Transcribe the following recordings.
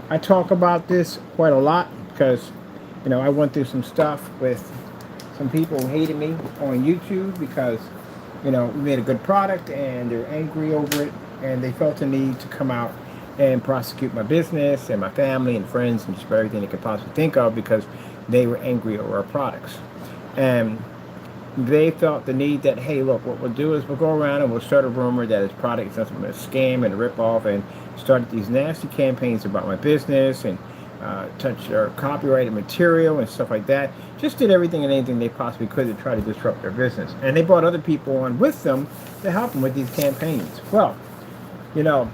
I talk about this quite a lot because, I went through some stuff with some people who hated me on YouTube because, we made a good product and they're angry over it and they felt the need to come out and prosecute my business and my family and friends and just everything they could possibly think of because they were angry over our products. And they felt the need that, hey, look, what we'll do is we'll go around and we'll start a rumor that his product is nothing but a scam and a ripoff, and started these nasty campaigns about my business and touched our copyrighted material and stuff like that. Just did everything and anything they possibly could to try to disrupt their business. And they brought other people on with them to help them with these campaigns. Well, you know,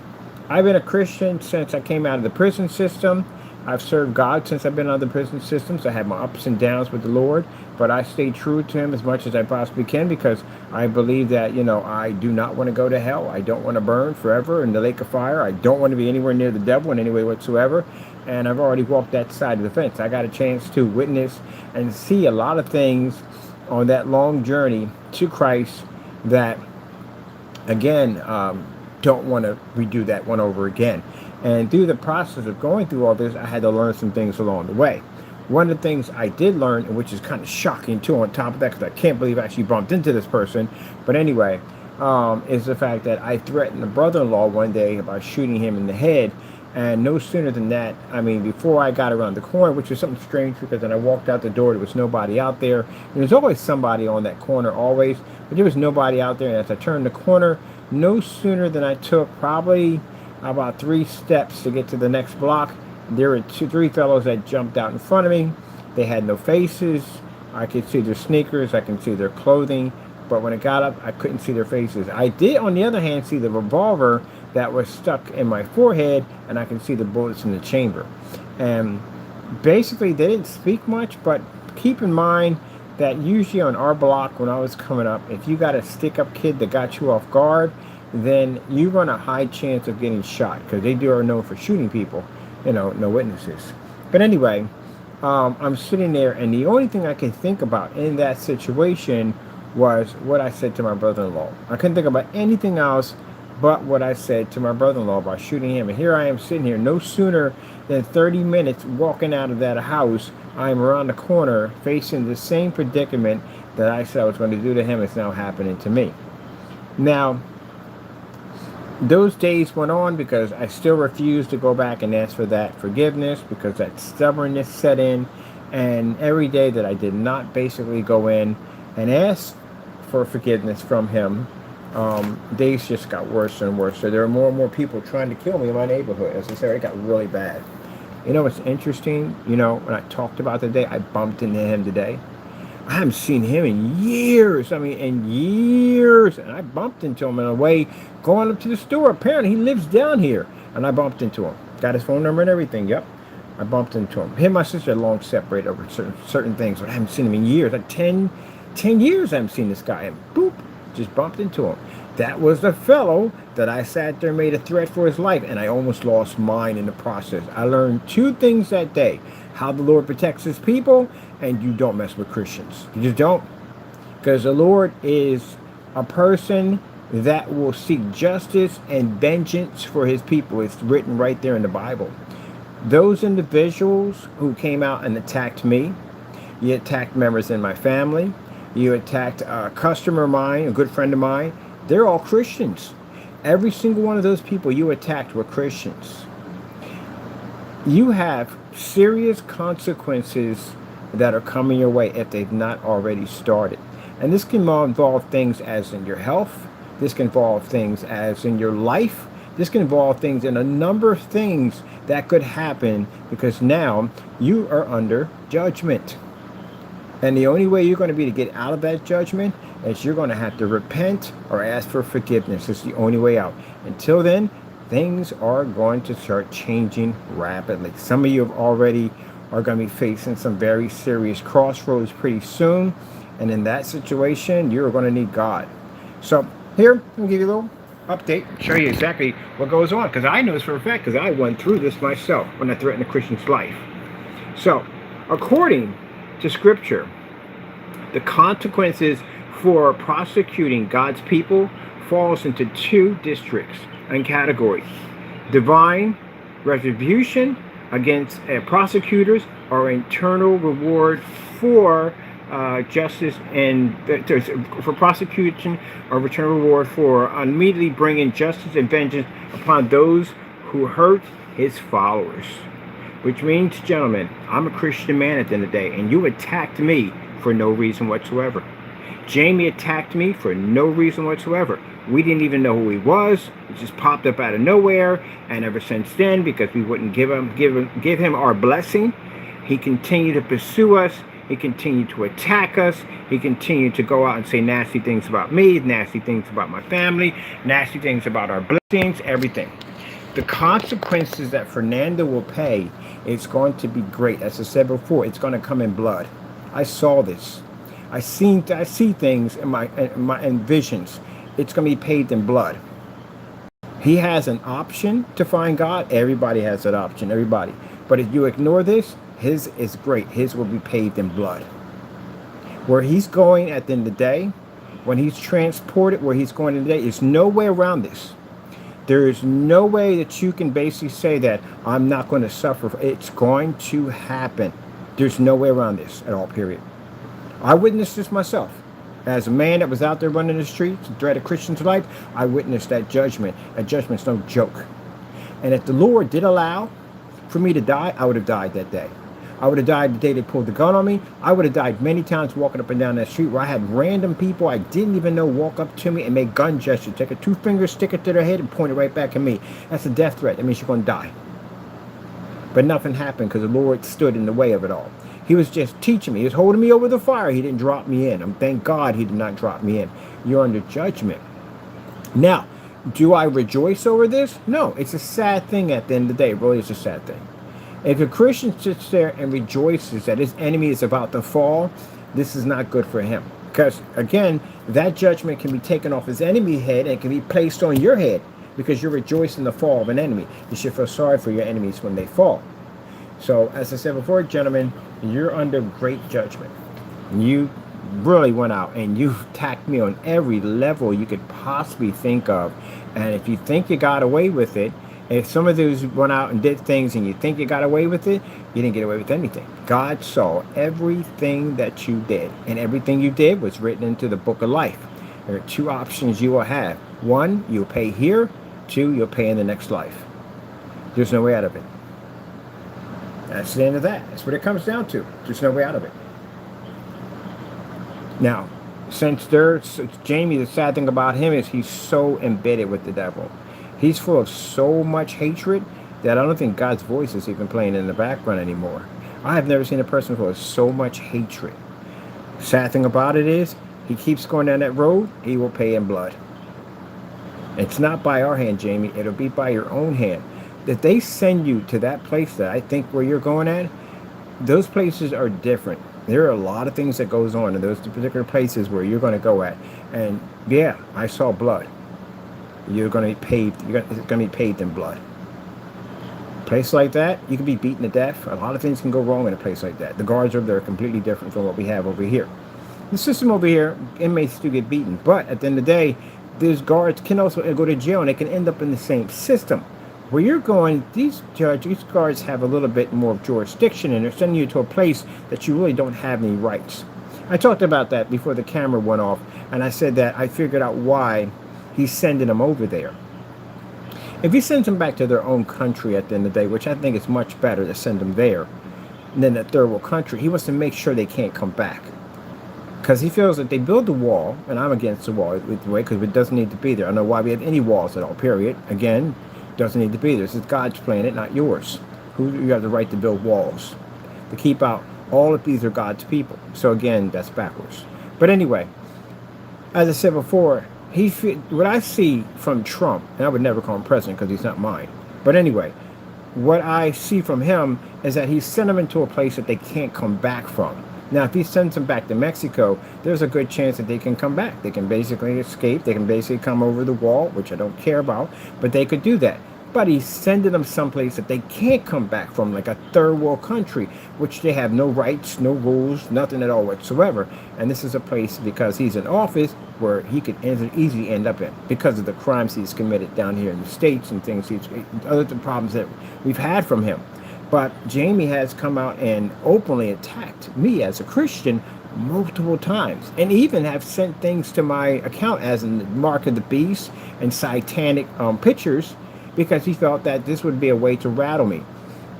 I've been a Christian since I came out of the prison system. I've served God since I've been out of the prison system. So I had my ups and downs with the Lord, but I stay true to Him as much as I possibly can because I believe that, I do not want to go to hell. I don't want to burn forever in the lake of fire. I don't want to be anywhere near the devil in any way whatsoever. And I've already walked that side of the fence. I got a chance to witness and see a lot of things on that long journey to Christ that, again, don't want to redo that one over again. And through the process of going through all this, I had to learn some things along the way. One of the things I did learn, and which is kind of shocking too on top of that, because I can't believe I actually bumped into this person, but anyway, is the fact that I threatened a brother-in-law one day about shooting him in the head. And no sooner than that, I mean, before I got around the corner, which was something strange because when I walked out the door, there was nobody out there. There was always somebody on that corner, always, but there was nobody out there. And as I turned the corner, no sooner than I took probably about 3 steps to get to the next block, there were three fellows that jumped out in front of me. They had no faces. I could see their sneakers. I could see their clothing. But when I got up, I couldn't see their faces. I did, on the other hand, see the revolver that was stuck in my forehead, and I can see the bullets in the chamber. And basically, they didn't speak much, but keep in mind that usually on our block, when I was coming up, if you got a stick-up kid that got you off guard, then you run a high chance of getting shot because they are known for shooting people, no witnesses. But anyway, I'm sitting there, and the only thing I could think about in that situation was what I said to my brother-in-law. I couldn't think about anything else but what I said to my brother-in-law about shooting him. And here I am sitting here, no sooner than 30 minutes walking out of that house, I'm around the corner facing the same predicament that I said I was going to do to him is now happening to me. Now, those days went on because I still refused to go back and ask for that forgiveness because that stubbornness set in. And every day that I did not basically go in and ask for forgiveness from him, days just got worse and worse. So there are more and more people trying to kill me in my neighborhood. As I said, it got really bad. You know what's interesting? When I talked about today, I bumped into him today. I haven't seen him in years. I mean, in years. And I bumped into him on the way going up to the store. Apparently, he lives down here. And I bumped into him. Got his phone number and everything. Yep. I bumped into him. Him and my sister are long separated over certain things, but I haven't seen him in years. Like 10 years I haven't seen this guy. And boop, just bumped into him. That was the fellow that I sat there and made a threat for his life, and I almost lost mine in the process. I learned 2 things that day: how the Lord protects His people, and you don't mess with Christians. You just don't. Because the Lord is a person that will seek justice and vengeance for His people. It's written right there in the Bible. Those individuals who came out and attacked me, you attacked members in my family, you attacked a customer of mine, a good friend of mine, they're all Christians. Every single one of those people you attacked were Christians. You have serious consequences that are coming your way if they've not already started. And this can involve things as in your health. This can involve things as in your life. This can involve things in a number of things that could happen because now you are under judgment. And the only way you're going to be to get out of that judgment is you're going to have to repent or ask for forgiveness. It's the only way out. Until then, things are going to start changing rapidly. Some of you have already are going to be facing some very serious crossroads pretty soon. And in that situation, you're going to need God. So here, let me give you a little update, show you exactly what goes on. Because I know this for a fact, because I went through this myself when I threatened a Christian's life. So, according to Scripture, the consequences for prosecuting God's people falls into 2 districts and categories: divine retribution against prosecutors or internal reward for justice and for prosecution or return reward for immediately bringing justice and vengeance upon those who hurt his followers. Which means, gentlemen, I'm a Christian man at the end of the day, and you attacked me for no reason whatsoever. Jamie attacked me for no reason whatsoever. We didn't even know who he was. He just popped up out of nowhere, and ever since then, because we wouldn't give him our blessing, he continued to pursue us. He continued to attack us. He continued to go out and say nasty things about me, nasty things about my family, nasty things about our blessings, everything. The consequences that Fernando will pay is going to be great. As I said before, it's going to come in blood. I saw this. I see things in my visions. It's going to be paid in blood. He has an option to find God. Everybody has that option. Everybody. But if you ignore this, his is great. His will be paid in blood. Where he's going at the end of the day, when he's transported, where he's going today, there's no way around this. There is no way that you can basically say that I'm not going to suffer. It's going to happen. There's no way around this at all, period. I witnessed this myself. As a man that was out there running the streets, threat of Christian's life, I witnessed that judgment. That judgment's no joke. And if the Lord did allow for me to die, I would have died that day. I would have died the day they pulled the gun on me. I would have died many times walking up and down that street where I had random people I didn't even know walk up to me and make gun gestures. Take a 2-finger, stick it to their head, and point it right back at me. That's a death threat. That means you're going to die. But nothing happened because the Lord stood in the way of it all. He was just teaching me. He was holding me over the fire. He didn't drop me in. Thank God he did not drop me in. You're under judgment. Now, do I rejoice over this? No. It's a sad thing at the end of the day. It really is a sad thing. If a Christian sits there and rejoices that his enemy is about to fall, this is not good for him. Because, again, that judgment can be taken off his enemy's head and can be placed on your head because you're rejoicing the fall of an enemy. You should feel sorry for your enemies when they fall. So, as I said before, gentlemen, you're under great judgment. You really went out and you attacked me on every level you could possibly think of. And if you think you got away with it, if some of those went out and did things and you think you got away with it, you didn't get away with anything. God saw everything that you did, and everything you did was written into the book of life. There are 2 options you will have. 1, you'll pay here. 2, you'll pay in the next life. There's no way out of it. That's the end of that. That's what it comes down to. There's no way out of it. Now, since Jamie, the sad thing about him is he's so embedded with the devil. He's full of so much hatred that I don't think God's voice is even playing in the background anymore. I have never seen a person full of so much hatred. Sad thing about it is, he keeps going down that road, he will pay in blood. It's not by our hand, Jamie. It'll be by your own hand. If they send you to that place that I think where you're going at, those places are different. There are a lot of things that goes on in those particular places where you're going to go at. And yeah, I saw blood. You're going to be paid. It's going to be paid in blood. A place like that, you can be beaten to death. A lot of things can go wrong in a place like that. The guards over there are completely different from what we have over here. The system over here, inmates do get beaten, but at the end of the day, these guards can also go to jail and they can end up in the same system. Where you're going, these guards have a little bit more jurisdiction, and they're sending you to a place that you really don't have any rights. I talked about that before the camera went off, and I said that I figured out why he's sending them over there. If he sends them back to their own country at the end of the day, which I think is much better to send them there than a third world country, he wants to make sure they can't come back. Because he feels that they build the wall, and I'm against the wall, because it doesn't need to be there. I don't know why we have any walls at all, period. Again, doesn't need to be there. This is God's planet, not yours. You have the right to build walls to keep out all of these are God's people. So again, that's backwards. But anyway, as I said before, what I see from Trump, and I would never call him president because he's not mine. But anyway, what I see from him is that he's sent them into a place that they can't come back from. Now, if he sends them back to Mexico, there's a good chance that they can come back. They can basically escape. They can basically come over the wall, which I don't care about, but they could do that. But he's sending them someplace that they can't come back from, like a third world country, which they have no rights, no rules, nothing at all whatsoever. And this is a place, because he's in office, where he could easily end up in because of the crimes he's committed down here in the States and things, other problems that we've had from him. But Jamie has come out and openly attacked me as a Christian multiple times, and even have sent things to my account as in the mark of the beast and satanic pictures, because he felt that this would be a way to rattle me.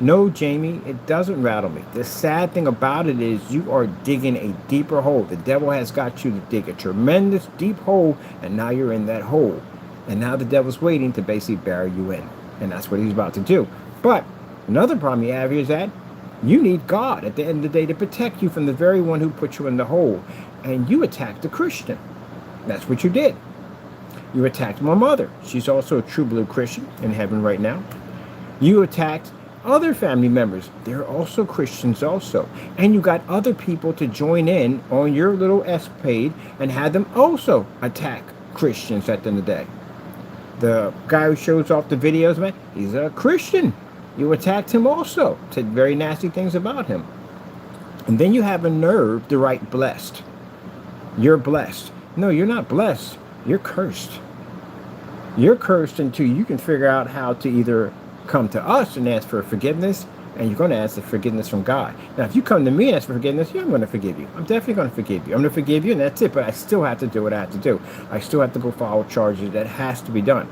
No, Jamie, it doesn't rattle me. The sad thing about it is you are digging a deeper hole. The devil has got you to dig a tremendous deep hole, and now you're in that hole. And now the devil's waiting to basically bury you in. And that's what he's about to do. But another problem you have here is that you need God at the end of the day to protect you from the very one who put you in the hole. And you attacked the Christian. That's what you did. You attacked my mother. She's also a true blue Christian in heaven right now. You attacked other family members. They're also Christians also. And you got other people to join in on your little escapade and had them also attack Christians at the end of the day. The guy who shows off the videos, man, he's a Christian. You attacked him also. Said very nasty things about him. And then you have a nerve to write blessed. You're blessed. No, you're not blessed. You're cursed. You're cursed until you can figure out how to either come to us and ask for forgiveness, and you're going to ask for forgiveness from God. Now, if you come to me and ask for forgiveness, yeah, I'm going to forgive you. I'm definitely going to forgive you. I'm going to forgive you, and that's it. But I still have to do what I have to do. I still have to go file charges. That has to be done.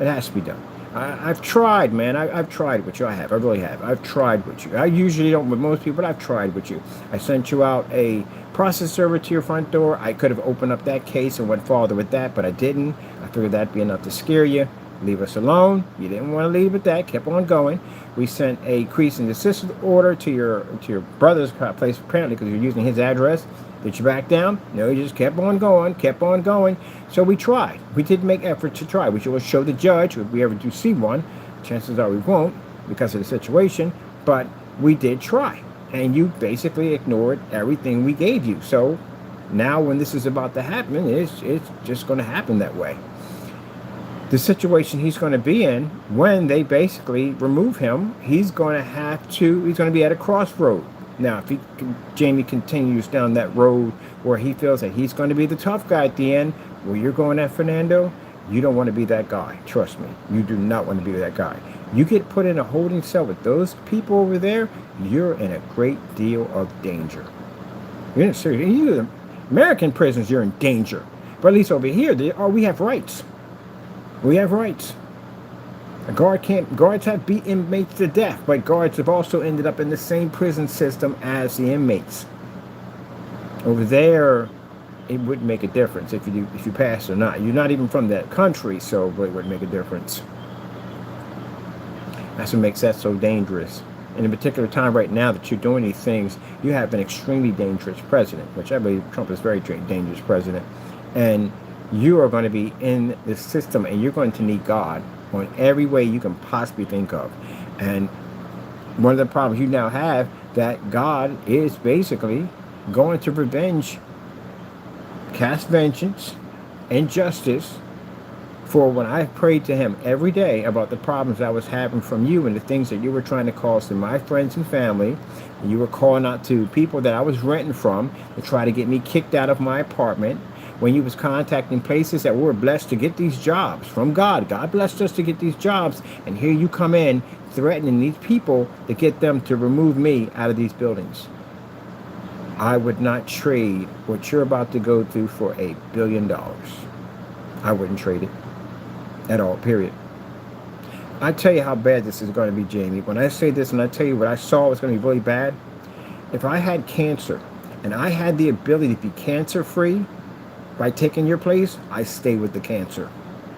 It has to be done. I've tried, man. I've tried with you. I have. I really have. I've tried with you. I usually don't with most people, but I've tried with you. I sent you out a process server to your front door. I could have opened up that case and went farther with that, but I didn't. I figured that'd be enough to scare you. Leave us alone. You didn't want to leave with that. Kept on going. We sent a cease and desist order to your brother's place, apparently, because you're using his address. Did you back down? No, you just kept on going, kept on going. So we tried. We did make effort to try. We should show the judge if we ever do see one. Chances are we won't because of the situation, but we did try. And you basically ignored everything we gave you. So now when this is about to happen, it's just going to happen that way. The situation he's going to be in when they basically remove him, he's going to be at a crossroad. Now, if Jamie continues down that road where he feels that he's going to be the tough guy at the end, where you're going at Fernando, you don't want to be that guy. Trust me, you do not want to be that guy. You get put in a holding cell with those people over there, you're in a great deal of danger. You're in serious. American prisons, you're in danger. But at least over here, we have rights. We have rights. Guards have beat inmates to death, but guards have also ended up in the same prison system as the inmates. Over there, it wouldn't make a difference if you pass or not. You're not even from that country, so it wouldn't make a difference. That's what makes that so dangerous. In a particular time right now that you're doing these things, you have an extremely dangerous president, which I believe Trump is a very dangerous president. And you are going to be in the system, and you're going to need God on every way you can possibly think of. And one of the problems you now have, that God is basically going to cast vengeance and justice for when I prayed to him every day about the problems I was having from you and the things that you were trying to cause to my friends and family. And you were calling out to people that I was renting from to try to get me kicked out of my apartment. When you was contacting places that were blessed to get these jobs from God. God blessed us to get these jobs. And here you come in threatening these people to get them to remove me out of these buildings. I would not trade what you're about to go through for $1 billion. I wouldn't trade it at all, period. I tell you how bad this is going to be, Jamie. When I say this and I tell you what I saw was going to be really bad, if I had cancer and I had the ability to be cancer-free, by taking your place, I stay with the cancer.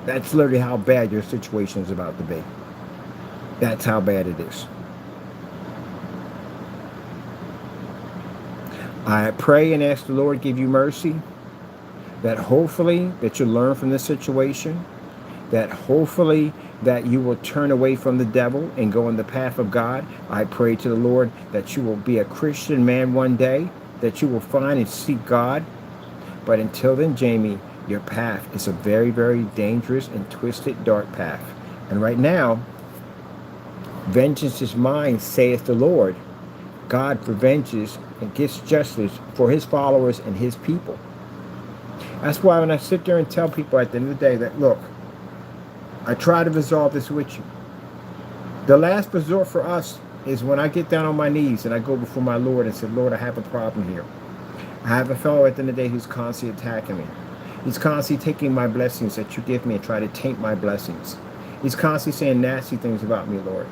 That's literally how bad your situation is about to be. That's how bad it is. I pray and ask the Lord give you mercy, that hopefully that you learn from this situation, that hopefully that you will turn away from the devil and go in the path of God. I pray to the Lord that you will be a Christian man one day, that you will find and seek God. But until then, Jamie, your path is a very, very dangerous and twisted, dark path. And right now, vengeance is mine, saith the Lord. God revenges and gets justice for his followers and his people. That's why when I sit there and tell people at the end of the day that, look, I try to resolve this with you. The last resort for us is when I get down on my knees and I go before my Lord and say, Lord, I have a problem here. I have a fellow at the end of the day who's constantly attacking me. He's constantly taking my blessings that you give me and try to taint my blessings. He's constantly saying nasty things about me, Lord.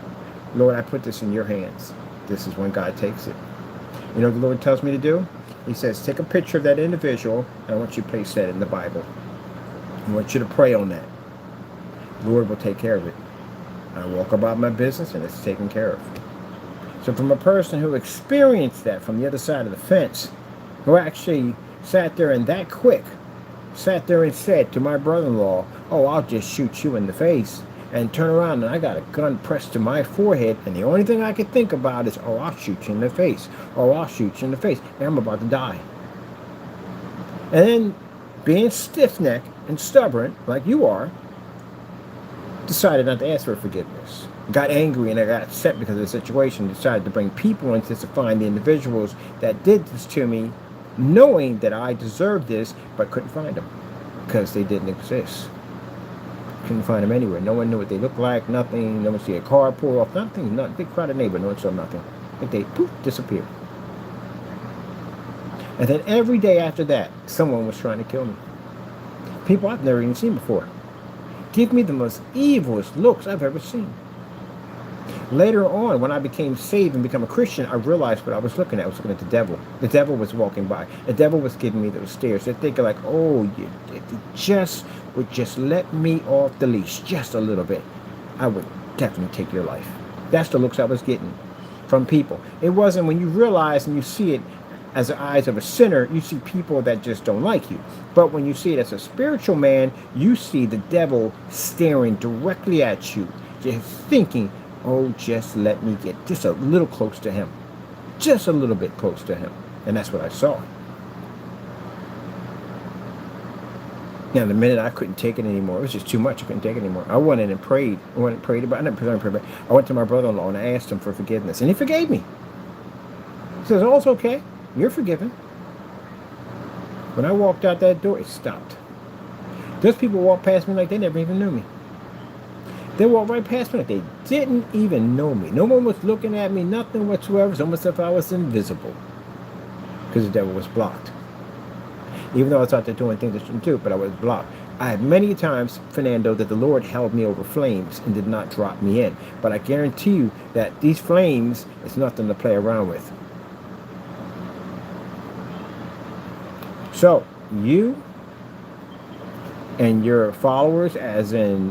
Lord, I put this in your hands. This is when God takes it. You know what the Lord tells me to do? He says, take a picture of that individual, and I want you to place that in the Bible. I want you to pray on that. The Lord will take care of it. I walk about my business, and it's taken care of. So from a person who experienced that from the other side of the fence, who actually sat there and that quick, sat there and said to my brother-in-law, oh, I'll just shoot you in the face, and turn around and I got a gun pressed to my forehead, and the only thing I could think about is, oh, I'll shoot you in the face. Oh, I'll shoot you in the face. And I'm about to die. And then, being stiff-necked and stubborn, like you are, decided not to ask for forgiveness. Got angry and I got upset because of the situation. Decided to bring people in to find the individuals that did this to me, knowing that I deserved this, but couldn't find them because they didn't exist. Couldn't find them anywhere. No one knew what they looked like. Nothing. No one see a car pull off. Nothing. Nothing. Big crowded neighbor. No one saw nothing. But they poof, disappeared. And then every day after that, someone was trying to kill me. People I've never even seen before. Give me the most evilest looks I've ever seen. Later on, when I became saved and become a Christian, I realized what I was looking at. I was looking at the devil. The devil was walking by. The devil was giving me those stares. They're thinking like, oh, if you just would just let me off the leash just a little bit, I would definitely take your life. That's the looks I was getting from people. It wasn't when you realize and you see it as the eyes of a sinner, you see people that just don't like you. But when you see it as a spiritual man, you see the devil staring directly at you, just thinking, oh, just let me get just a little close to him. Just a little bit close to him. And that's what I saw. Now, the minute I couldn't take it anymore, it was just too much. I couldn't take it anymore. I went in and prayed. I went and prayed about it. I went to my brother-in-law and I asked him for forgiveness. And he forgave me. He says, oh, it's okay. You're forgiven. When I walked out that door, it stopped. Those people walked past me like they never even knew me. They walked right past me like they didn't even know me. No one was looking at me, nothing whatsoever. It's almost as if I was invisible. Because the devil was blocked. Even though I was out there doing things I shouldn't do, but I was blocked. I have many times, Fernando, that the Lord held me over flames and did not drop me in. But I guarantee you that these flames is nothing to play around with. So, you and your followers, as in,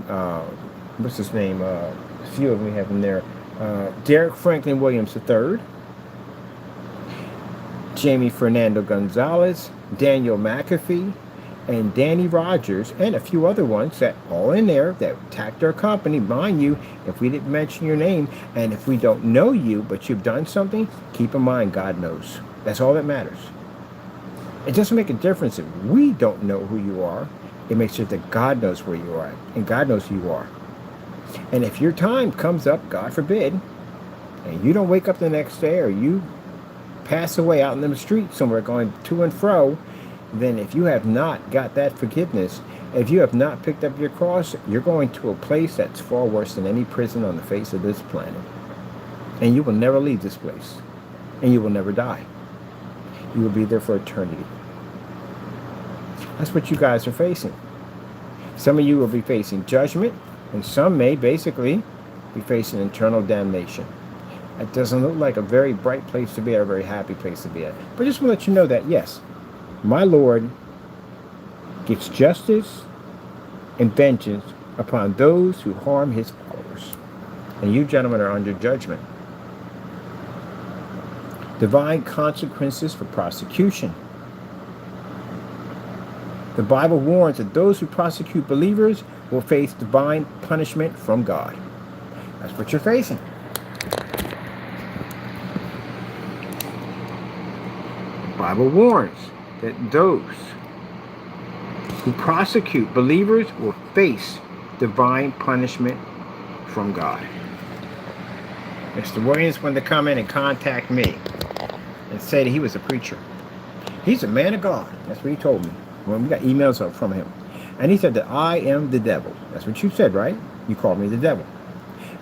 what's his name? A few of them we have in there. Derek Franklin Williams III, Jamie Fernando Gonzalez, Daniel McAfee, and Danny Rogers, and a few other ones that all in there that attacked our company. Mind you, if we didn't mention your name, and if we don't know you, but you've done something, keep in mind, God knows. That's all that matters. It doesn't make a difference if we don't know who you are. It makes sure that God knows where you are, and God knows who you are. And if your time comes up, God forbid, and you don't wake up the next day, or you pass away out in the street somewhere going to and fro, then if you have not got that forgiveness, if you have not picked up your cross, you're going to a place that's far worse than any prison on the face of this planet. And you will never leave this place. And you will never die. You will be there for eternity. That's what you guys are facing. Some of you will be facing judgment, and some may basically be facing eternal damnation. It doesn't look like a very bright place to be or a very happy place to be at. But just want to let you know that, yes, my Lord gets justice and vengeance upon those who harm his followers. And you gentlemen are under judgment. Divine consequences for prosecution. The Bible warns that those who prosecute believers will face divine punishment from God. That's what you're facing. The Bible warns that those who prosecute believers will face divine punishment from God. Mr. Williams wanted to come in and contact me and say that he was a preacher. He's a man of God. That's what he told me. Well, we got emails from him. And he said that I am the devil. That's what you said, right? You called me the devil.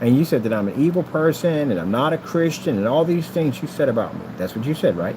And you said that I'm an evil person and I'm not a Christian and all these things you said about me. That's what you said, right?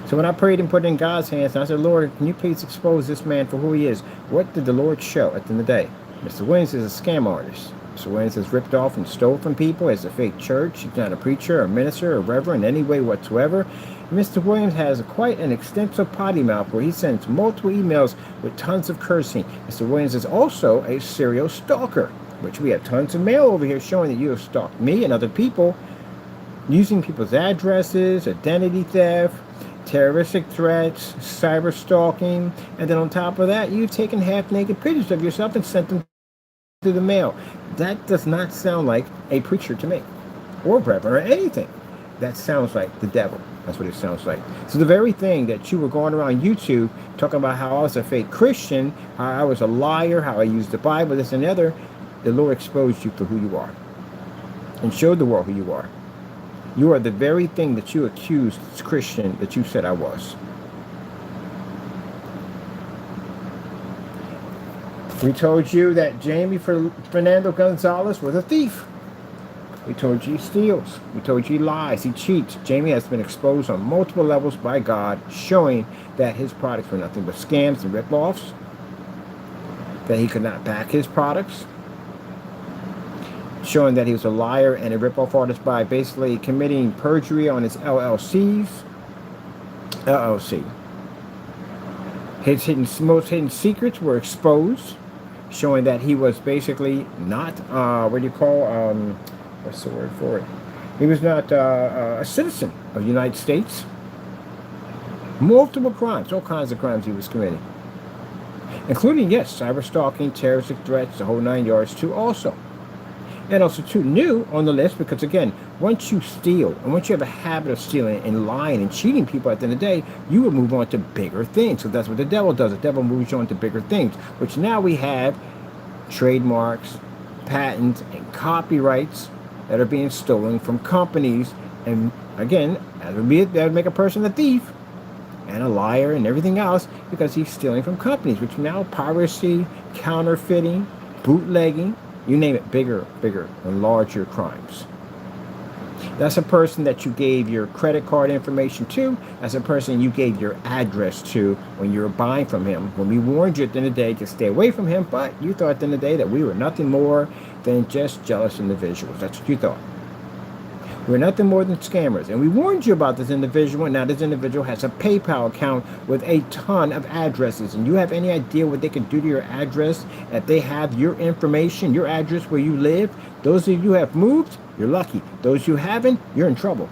So when I prayed and put it in God's hands, and I said, Lord, can you please expose this man for who he is? What did the Lord show at the end of the day? Mr. Williams is a scam artist. Mr. Williams has ripped off and stole from people as a fake church. He's not a preacher, or minister, or reverend in any way whatsoever. Mr. Williams has quite an extensive potty mouth where he sends multiple emails with tons of cursing. Mr. Williams is also a serial stalker, which we have tons of mail over here showing that you have stalked me and other people using people's addresses, identity theft, terroristic threats, cyber stalking, and then on top of that, you've taken half-naked pictures of yourself and sent them to the mail. That does not sound like a preacher to me, or reverend, or anything. That sounds like the devil. That's what it sounds like. So the very thing that you were going around YouTube talking about how I was a fake Christian, how I was a liar, how I used the Bible, this and the other, the Lord exposed you for who you are and showed the world who you are. You are the very thing that you accused Christian that you said I was. We told you that Jamie Fernando Gonzalez was a thief. We told you he steals. We told you he lies. He cheats. Jamie has been exposed on multiple levels by God, showing that his products were nothing but scams and rip-offs, that he could not back his products, showing that he was a liar and a rip-off artist by basically committing perjury on his LLC. His most hidden secrets were exposed, showing that he was basically not, what's the word for it? He was not a citizen of the United States. Multiple crimes, all kinds of crimes he was committing. Including, yes, cyber stalking, terroristic threats, the whole 9 yards too also. And also too new on the list because again, once you steal and once you have a habit of stealing and lying and cheating people at the end of the day, you will move on to bigger things. So that's what the devil does. The devil moves you on to bigger things, which now we have trademarks, patents, and copyrights that are being stolen from companies. And again, that would make a person a thief and a liar and everything else because he's stealing from companies, which now piracy, counterfeiting, bootlegging, you name it, bigger and larger crimes. That's a person that you gave your credit card information to. That's a person you gave your address to when you were buying from him. When we warned you at the end of the day to stay away from him, but you thought at the end of the day that we were nothing more than just jealous individuals. That's what you thought. We're nothing more than scammers. And we warned you about this individual. And now this individual has a PayPal account with a ton of addresses. And you have any idea what they can do to your address? If they have your information, your address where you live, those of you who have moved, you're lucky. Those who haven't, you're in trouble.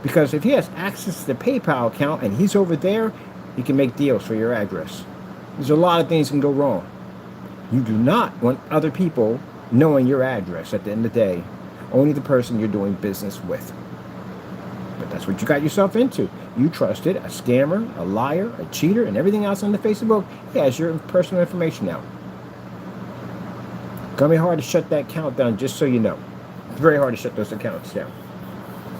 Because if he has access to the PayPal account and he's over there, he can make deals for your address. There's a lot of things that can go wrong. You do not want other people knowing your address at the end of the day. Only the person you're doing business with. But that's what you got yourself into. You trusted a scammer, a liar, a cheater, and everything else on the Facebook. He has your personal information now. It's going to be hard to shut that account down, just so you know. It's very hard to shut those accounts down.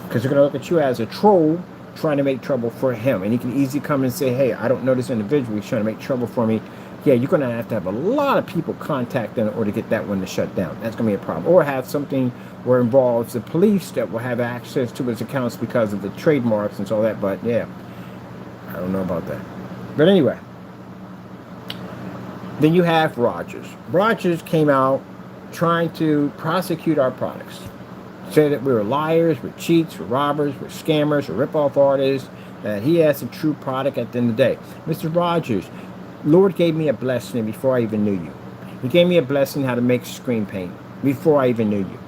Because they're going to look at you as a troll trying to make trouble for him. And he can easily come and say, hey, I don't know this individual. He's trying to make trouble for me. Yeah, you're going to have a lot of people contact them in order to get that one to shut down. That's going to be a problem. Or have something where it involves the police that will have access to his accounts because of the trademarks and all that. But yeah, I don't know about that. But anyway, then you have Rogers. Rogers came out trying to prosecute our products. Say that we were liars, we're cheats, we're robbers, we're scammers, we're rip-off artists, that he has a true product at the end of the day. Mr. Rogers, Lord gave me a blessing before I even knew you. He gave me a blessing how to make screen paint before I even knew you.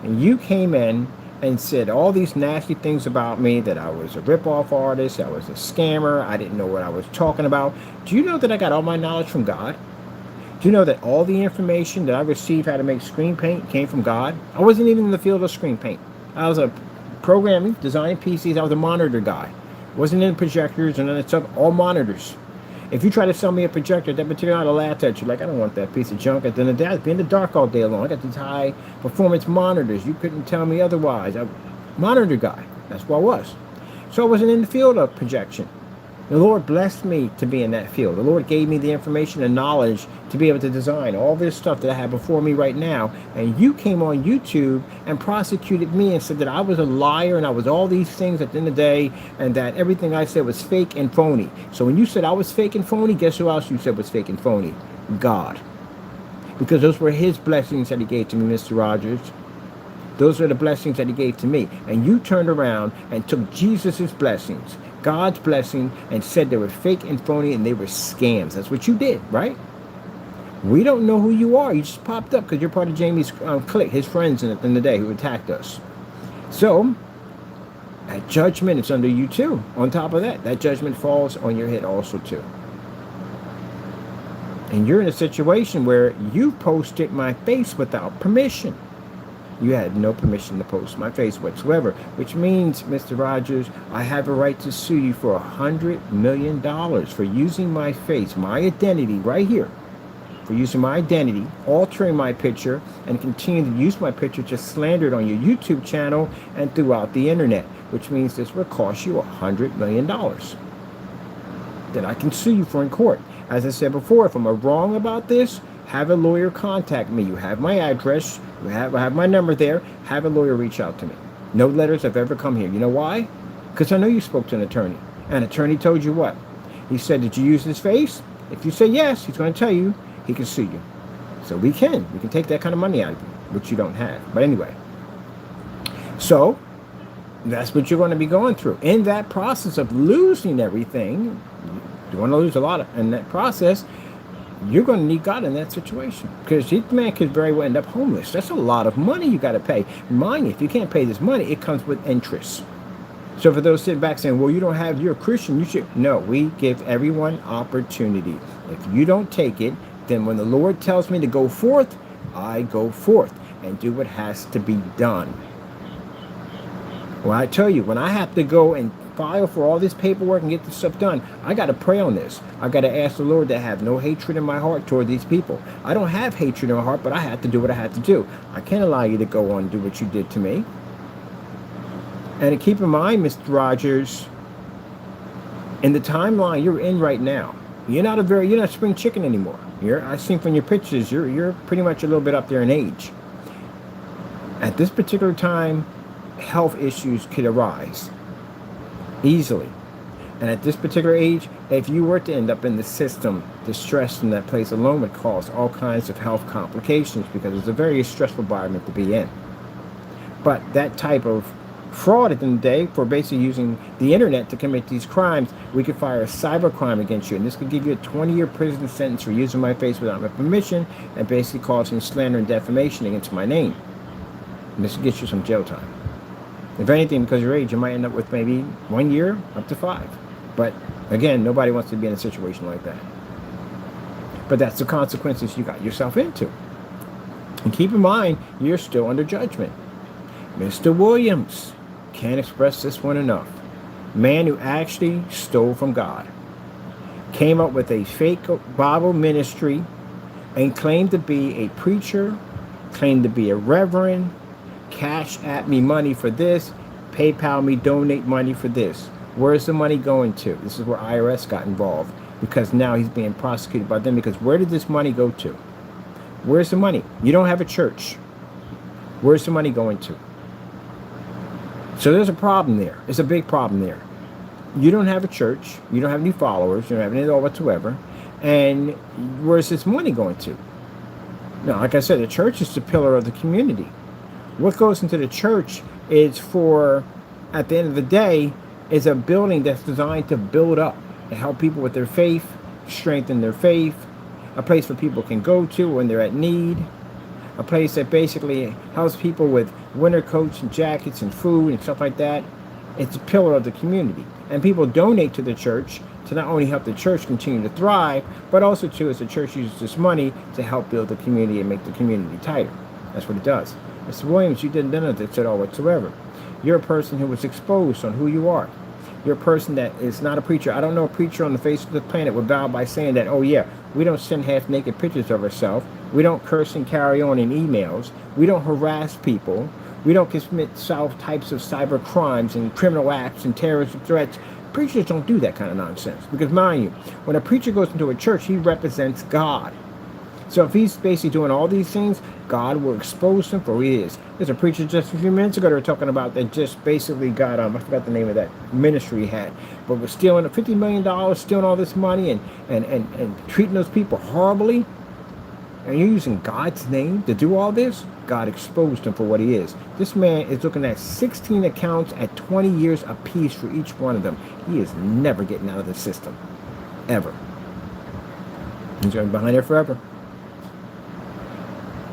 And you came in and said all these nasty things about me, that I was a rip-off artist, I was a scammer, I didn't know what I was talking about. Do you know that I got all my knowledge from God? Do you know that all the information that I received how to make screen paint came from God? I wasn't even in the field of screen paint. I was a programming, designing PCs. I was a monitor guy. Wasn't in projectors and then stuff, all monitors. If you try to sell me a projector, that material I'll laugh at you like, I don't want that piece of junk. At the end of the day, I'd be in the dark all day long. I got these high performance monitors. You couldn't tell me otherwise. I'm a monitor guy. That's what I was. So I wasn't in the field of projection. The Lord blessed me to be in that field. The Lord gave me the information and knowledge to be able to design all this stuff that I have before me right now. And you came on YouTube and prosecuted me and said that I was a liar and I was all these things at the end of the day, and that everything I said was fake and phony. So when you said I was fake and phony, guess who else you said was fake and phony? God. Because those were his blessings that he gave to me, Mr. Rogers. Those are the blessings that he gave to me. And you turned around and took Jesus' blessings, God's blessing, and said they were fake and phony and they were scams. That's what you did, right? We don't know who you are. You just popped up because you're part of Jamie's clique, his friends in the day who attacked us. So, that judgment is under you too. On top of that, that judgment falls on your head also too. And you're in a situation where you posted my face without permission. You had no permission to post my face whatsoever, which means, Mr. Rogers, I have a right to sue you for $100 million for using my face, my identity right here, for using my identity, altering my picture, and continuing to use my picture to slander it on your YouTube channel and throughout the internet, which means this will cost you $100 million that I can sue you for in court. As I said before, if I'm wrong about this, have a lawyer contact me. You have my address. I have my number there. Have a lawyer reach out to me. No letters have ever come here. You know why? Because I know you spoke to an attorney. An attorney told you what? He said, did you use his face? If you say yes, he's going to tell you he can sue you. So we can take that kind of money out of you, which you don't have. But anyway, so that's what you're going to be going through. In that process of losing everything, you want to lose a lot in that process, you're going to need God in that situation, because this man could very well end up homeless. That's a lot of money you got to pay. Mind you, if you can't pay this money, it comes with interest. So for those sitting back saying, well, you're a Christian, you should. No, we give everyone opportunity. If you don't take it, then when the Lord tells me to go forth, I go forth and do what has to be done. Well, I tell you, when I have to go and file for all this paperwork and get this stuff done, I got to pray on this. I got to ask the Lord to have no hatred in my heart toward these people. I don't have hatred in my heart, but I have to do what I have to do. I can't allow you to go on and do what you did to me. And keep in mind, Mr. Rogers, in the timeline you're in right now, you're not spring chicken anymore. I seen from your pictures, you're pretty much a little bit up there in age. At this particular time, health issues could arise easily. And at this particular age, if you were to end up in the system, the stress in that place alone would cause all kinds of health complications, because it's a very stressful environment to be in. But that type of fraud at the end of the day, for basically using the internet to commit these crimes, we could fire a cyber crime against you, and this could give you a 20-year prison sentence for using my face without my permission and basically causing slander and defamation against my name. And this will get you some jail time. If anything, because of your age, you might end up with maybe 1 year up to 5. But again, nobody wants to be in a situation like that. But that's the consequences you got yourself into. And keep in mind, you're still under judgment. Mr. Williams, can't express this one enough. Man who actually stole from God. Came up with a fake Bible ministry and claimed to be a preacher, claimed to be a reverend, cash at me money for this, PayPal me, donate money for this. Where's the money going to? This is where IRS got involved, because now he's being prosecuted by them, because where did this money go to? Where's the money? You don't have a church. Where's the money going to? So there's a problem there. It's a big problem there. You don't have a church. You don't have any followers. You don't have any at all whatsoever. And where's this money going to? Now, like I said, the church is the pillar of the community. What goes into the church is for, at the end of the day, is a building that's designed to build up and help people with their faith, strengthen their faith, a place where people can go to when they're at need, a place that basically helps people with winter coats and jackets and food and stuff like that. It's a pillar of the community. And people donate to the church to not only help the church continue to thrive, but also too, as the church uses this money to help build the community and make the community tighter. That's what it does. Mr. Williams, you didn't none of this at all whatsoever. You're a person who was exposed on who you are. You're a person that is not a preacher. I don't know a preacher on the face of the planet would bow by saying that, oh yeah, we don't send half-naked pictures of ourselves. We don't curse and carry on in emails. We don't harass people. We don't commit types of cyber crimes and criminal acts and terrorist threats Preachers don't do that kind of nonsense. Because mind you, when a preacher goes into a church, he represents God. So if he's basically doing all these things, God will expose him for who he is. There's a preacher just a few minutes ago they were talking about that just basically got, I forgot the name of that ministry he had, but was stealing $50 million, stealing all this money and treating those people horribly. And you're using God's name to do all this? God exposed him for what he is. This man is looking at 16 accounts at 20 years apiece for each one of them. He is never getting out of the system. Ever. He's going to be behind there forever.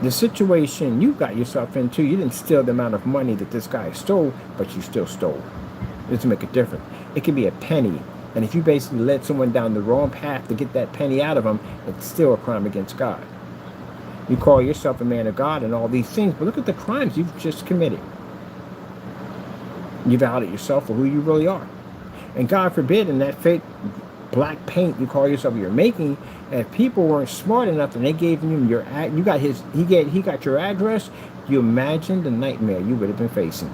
The situation you got yourself into, you didn't steal the amount of money that this guy stole, but you still stole. It doesn't make a difference. It could be a penny. And if you basically led someone down the wrong path to get that penny out of them, it's still a crime against God. You call yourself a man of God and all these things, but look at the crimes you've just committed. You've outed yourself for who you really are. And God forbid, in that fake black paint you call yourself you're making, if people weren't smart enough and they gave him your he got your address, you imagine the nightmare you would have been facing.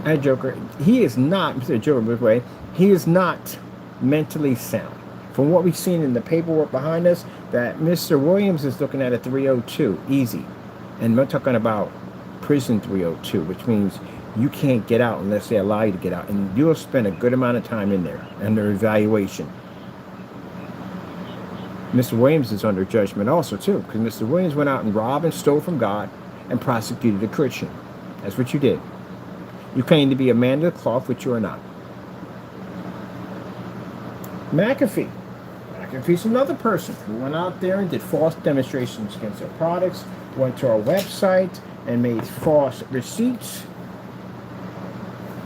That joker, he is not, Mr. Joker, by the way, he is not mentally sound. From what we've seen in the paperwork behind us, that Mr. Williams is looking at a 302, easy. And we're talking about prison 302, which means you can't get out unless they allow you to get out. And you'll spend a good amount of time in there under evaluation. Mr. Williams is under judgment also, too, because Mr. Williams went out and robbed and stole from God and prosecuted a Christian. That's what you did. You claim to be a man of the cloth, which you are not. McAfee. McAfee's another person who went out there and did false demonstrations against their products, went to our website and made false receipts,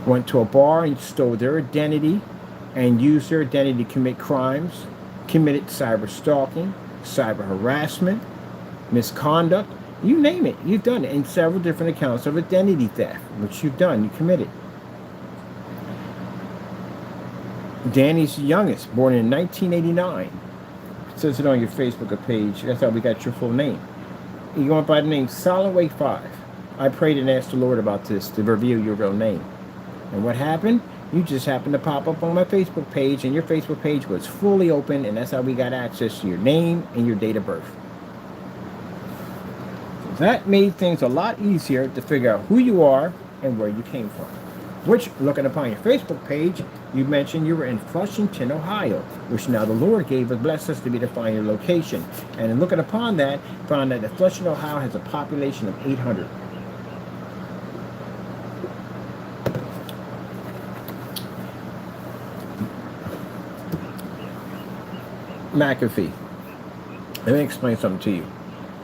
went to a bar and stole their identity and used their identity to commit crimes, committed cyber stalking, cyber harassment, misconduct, you name it, you've done it in several different accounts of identity theft, which you've done, you committed. Danny's youngest, born in 1989. It says it on your Facebook page. That's how we got your full name. You going by the name Solid Way 5. I prayed and asked the Lord about this to reveal your real name. And what happened? You just happened to pop up on my Facebook page, and your Facebook page was fully open, and that's how we got access to your name and your date of birth. So that made things a lot easier to figure out who you are and where you came from. Which, looking upon your Facebook page, you mentioned you were in Flushington, Ohio, which now the Lord gave us, blessed us to be to find your location. And in looking upon that, found that Flushington, Ohio has a population of 800. McAfee. Let me explain something to you.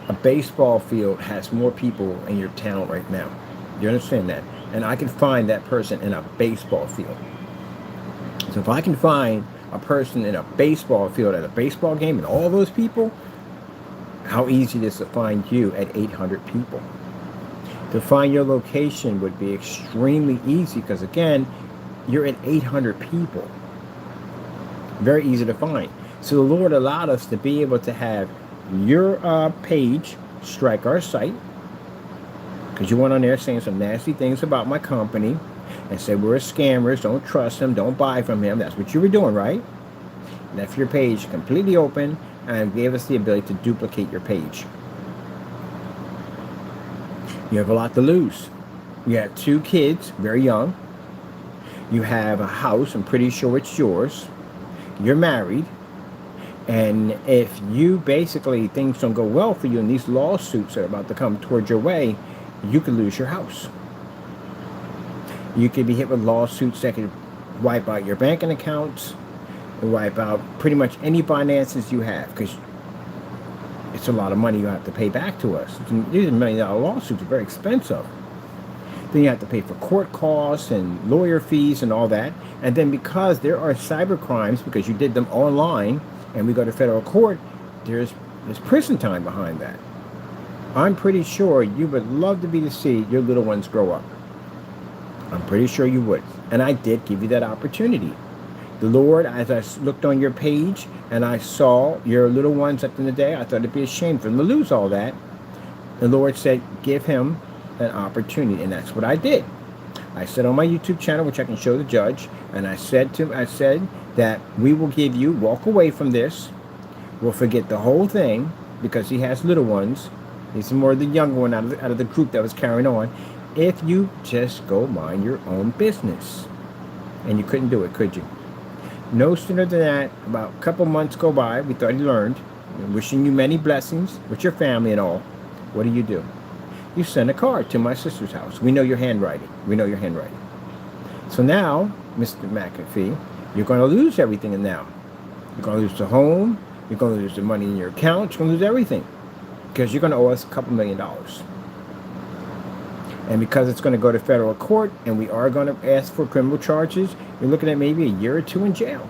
A baseball field has more people in your town right now. You understand that? And I can find that person in a baseball field. So if I can find a person in a baseball field at a baseball game and all those people, how easy it is to find you at 800 people. To find your location would be extremely easy because, again, you're at 800 people. Very easy to find. So the Lord allowed us to be able to have your page strike our site, because you went on there saying some nasty things about my company and said we're scammers, don't trust him, don't buy from him. That's what you were doing, right? Left your page completely open and gave us the ability to duplicate your page. You have a lot to lose. You have 2 kids, very young. You have a house, I'm pretty sure it's yours. You're married. And if you basically, things don't go well for you and these lawsuits are about to come towards your way, you could lose your house. You could be hit with lawsuits that could wipe out your banking accounts, and wipe out pretty much any finances you have, because it's a lot of money you have to pay back to us. These $1 million lawsuits are very expensive. Then you have to pay for court costs and lawyer fees and all that. And then because there are cyber crimes, because you did them online, and we go to federal court, there's prison time behind that. I'm pretty sure you would love to be to see your little ones grow up. I'm pretty sure you would. And I did give you that opportunity. The Lord, as I looked on your page and I saw your little ones at the end of the day, I thought it'd be a shame for them to lose all that. The Lord said, give him an opportunity. And that's what I did. I said on my YouTube channel, which I can show the judge, and I said that we will give you, walk away from this. We'll forget the whole thing because he has little ones. He's more the younger one out of the group that was carrying on. If you just go mind your own business. And you couldn't do it, could you? No sooner than that, about a couple months go by, we thought you learned, wishing you many blessings with your family and all. What do? You send a card to my sister's house. We know your handwriting. We know your handwriting. So now, Mr. McAfee, you're going to lose everything now. You're going to lose the home. You're going to lose the money in your account. You're going to lose everything. Because you're going to owe us a couple $1 million. And because it's going to go to federal court, and we are going to ask for criminal charges, you're looking at maybe a year or two in jail.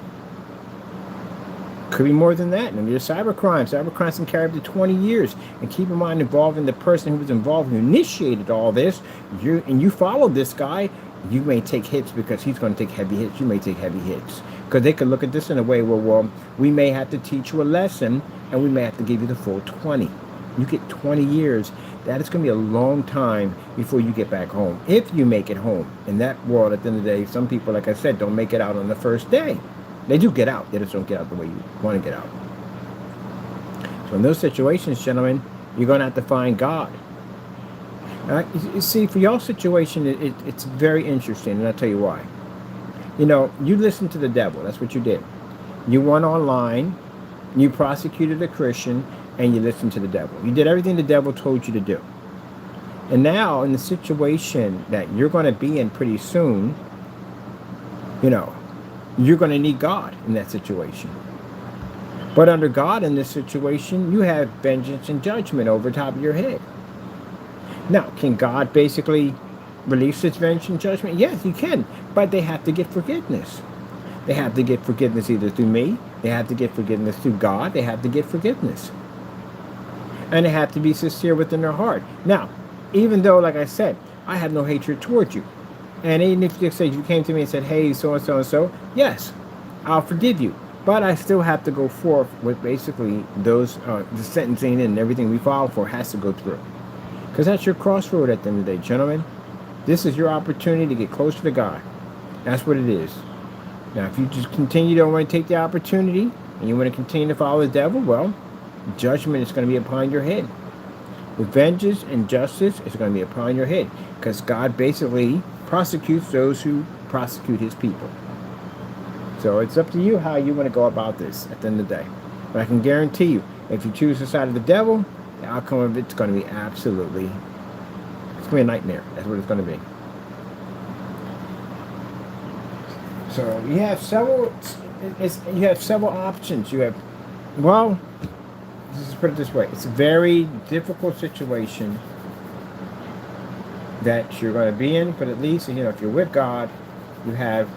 Could be more than that. And there's cybercrime. Cybercrime can carry up to 20 years. And keep in mind, involving the person who was involved, who initiated all this, you followed this guy, you may take hits because he's going to take heavy hits. You may take heavy hits. Because they could look at this in a way where, well, we may have to teach you a lesson, and we may have to give you the full 20. You get 20 years. That is going to be a long time before you get back home. If you make it home. In that world, at the end of the day, some people, like I said, don't make it out on the first day. They do get out. They just don't get out the way you want to get out. So in those situations, gentlemen, you're going to have to find God. You see, for your situation, it's very interesting, and I'll tell you why. You know, you listened to the devil. That's what you did. You went online, you prosecuted a Christian, and you listened to the devil. You did everything the devil told you to do. And now, in the situation that you're going to be in pretty soon, you know, you're going to need God in that situation. But under God in this situation, you have vengeance and judgment over top of your head. Now, can God basically release his vengeance and judgment? Yes, he can. But they have to get forgiveness. They have to get forgiveness either through me. They have to get forgiveness through God. They have to get forgiveness. And they have to be sincere within their heart. Now, even though, like I said, I have no hatred towards you. And even if you came to me and said, hey, so-and-so and so, yes, I'll forgive you. But I still have to go forth with basically those, the sentencing and everything we filed for has to go through. Because that's your crossroad at the end of the day, gentlemen. This is your opportunity to get closer to God. That's what it is. Now, if you just continue to want to take the opportunity and you want to continue to follow the devil, well, judgment is going to be upon your head. With vengeance and justice is going to be upon your head. Because God basically prosecutes those who prosecute his people. So it's up to you how you want to go about this at the end of the day. But I can guarantee you, if you choose the side of the devil, the outcome of it's going to be absolutely, it's going to be a nightmare. That's what it's going to be. So you have several options. You have, well, let's put it this way. It's a very difficult situation that you're going to be in, but at least, you know, if you're with God, you have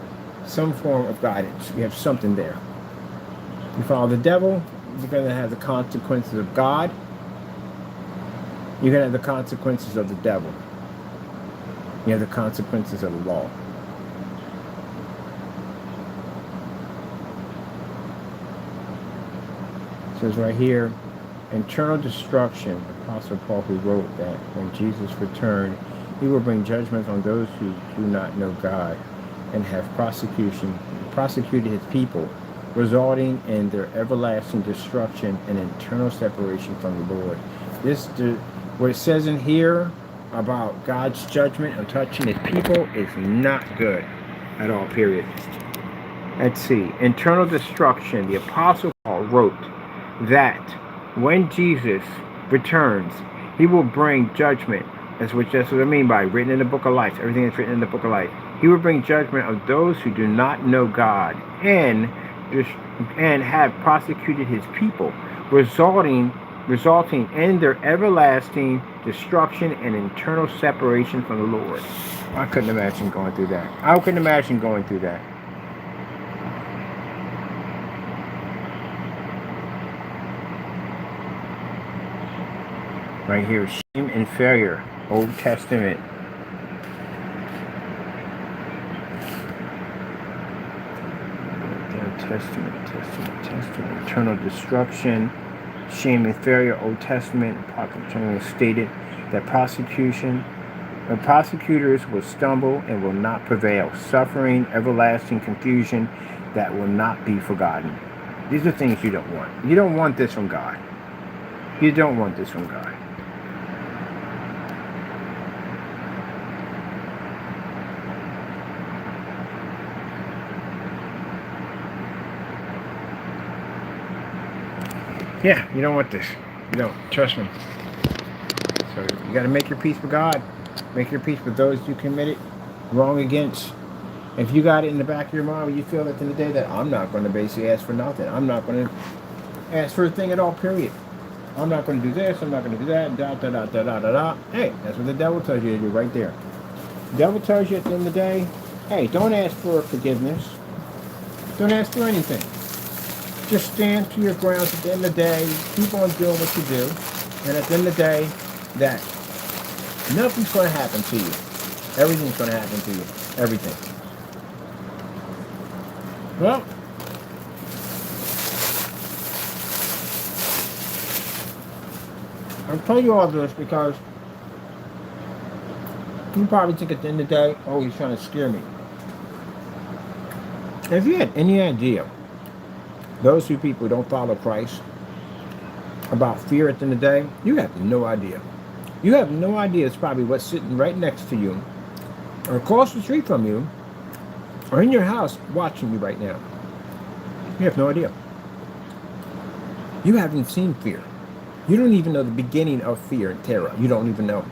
some form of guidance. You have something there. You follow the devil, you're going to have the consequences of God. You're going to have the consequences of the devil. You have the consequences of the law. It says right here, internal destruction. Apostle Paul, who wrote that when Jesus returned, he will bring judgment on those who do not know God and have prosecuted his people, resulting in their everlasting destruction and eternal separation from the Lord. What it says in here about God's judgment on touching his people is not good at all, period. Let's see. Internal destruction. The Apostle Paul wrote that when Jesus returns, he will bring judgment. That's what I mean by written in the book of life. Everything that's written in the book of life. He will bring judgment on those who do not know God and have prosecuted his people, resulting in their everlasting destruction and eternal separation from the Lord. I couldn't imagine going through that. I couldn't imagine going through that. Right here, shame and failure, Old Testament. Testament, eternal destruction, shame and failure, Old Testament. Apocalypse stated that prosecution The prosecutors will stumble and will not prevail, suffering everlasting confusion that will not be forgotten. These are things you don't want. You don't want this from God. You don't want this from God. Yeah, you don't want this. You don't. Trust me. So you got to make your peace with God. Make your peace with those you committed wrong against. If you got it in the back of your mind, you feel at the end of the day that I'm not going to basically ask for nothing. I'm not going to ask for a thing at all, period. I'm not going to do this. I'm not going to do that. Da, da, da, da, da, da, da. Hey, that's what the devil tells you to do right there. The devil tells you at the end of the day, hey, don't ask for forgiveness. Don't ask for anything. Just stand to your grounds at the end of the day. Keep on doing what you do. And at the end of the day, that nothing's going to happen to you. Everything's going to happen to you. Everything. Well, I'm telling you all this because you probably think at the end of the day, oh, he's trying to scare me. If you had any idea, those two people who don't follow Christ, about fear at the end of the day, you have no idea. You have no idea. It's probably what's sitting right next to you, or across the street from you, or in your house watching you right now. You have no idea. You haven't seen fear. You don't even know the beginning of fear and terror. You don't even know.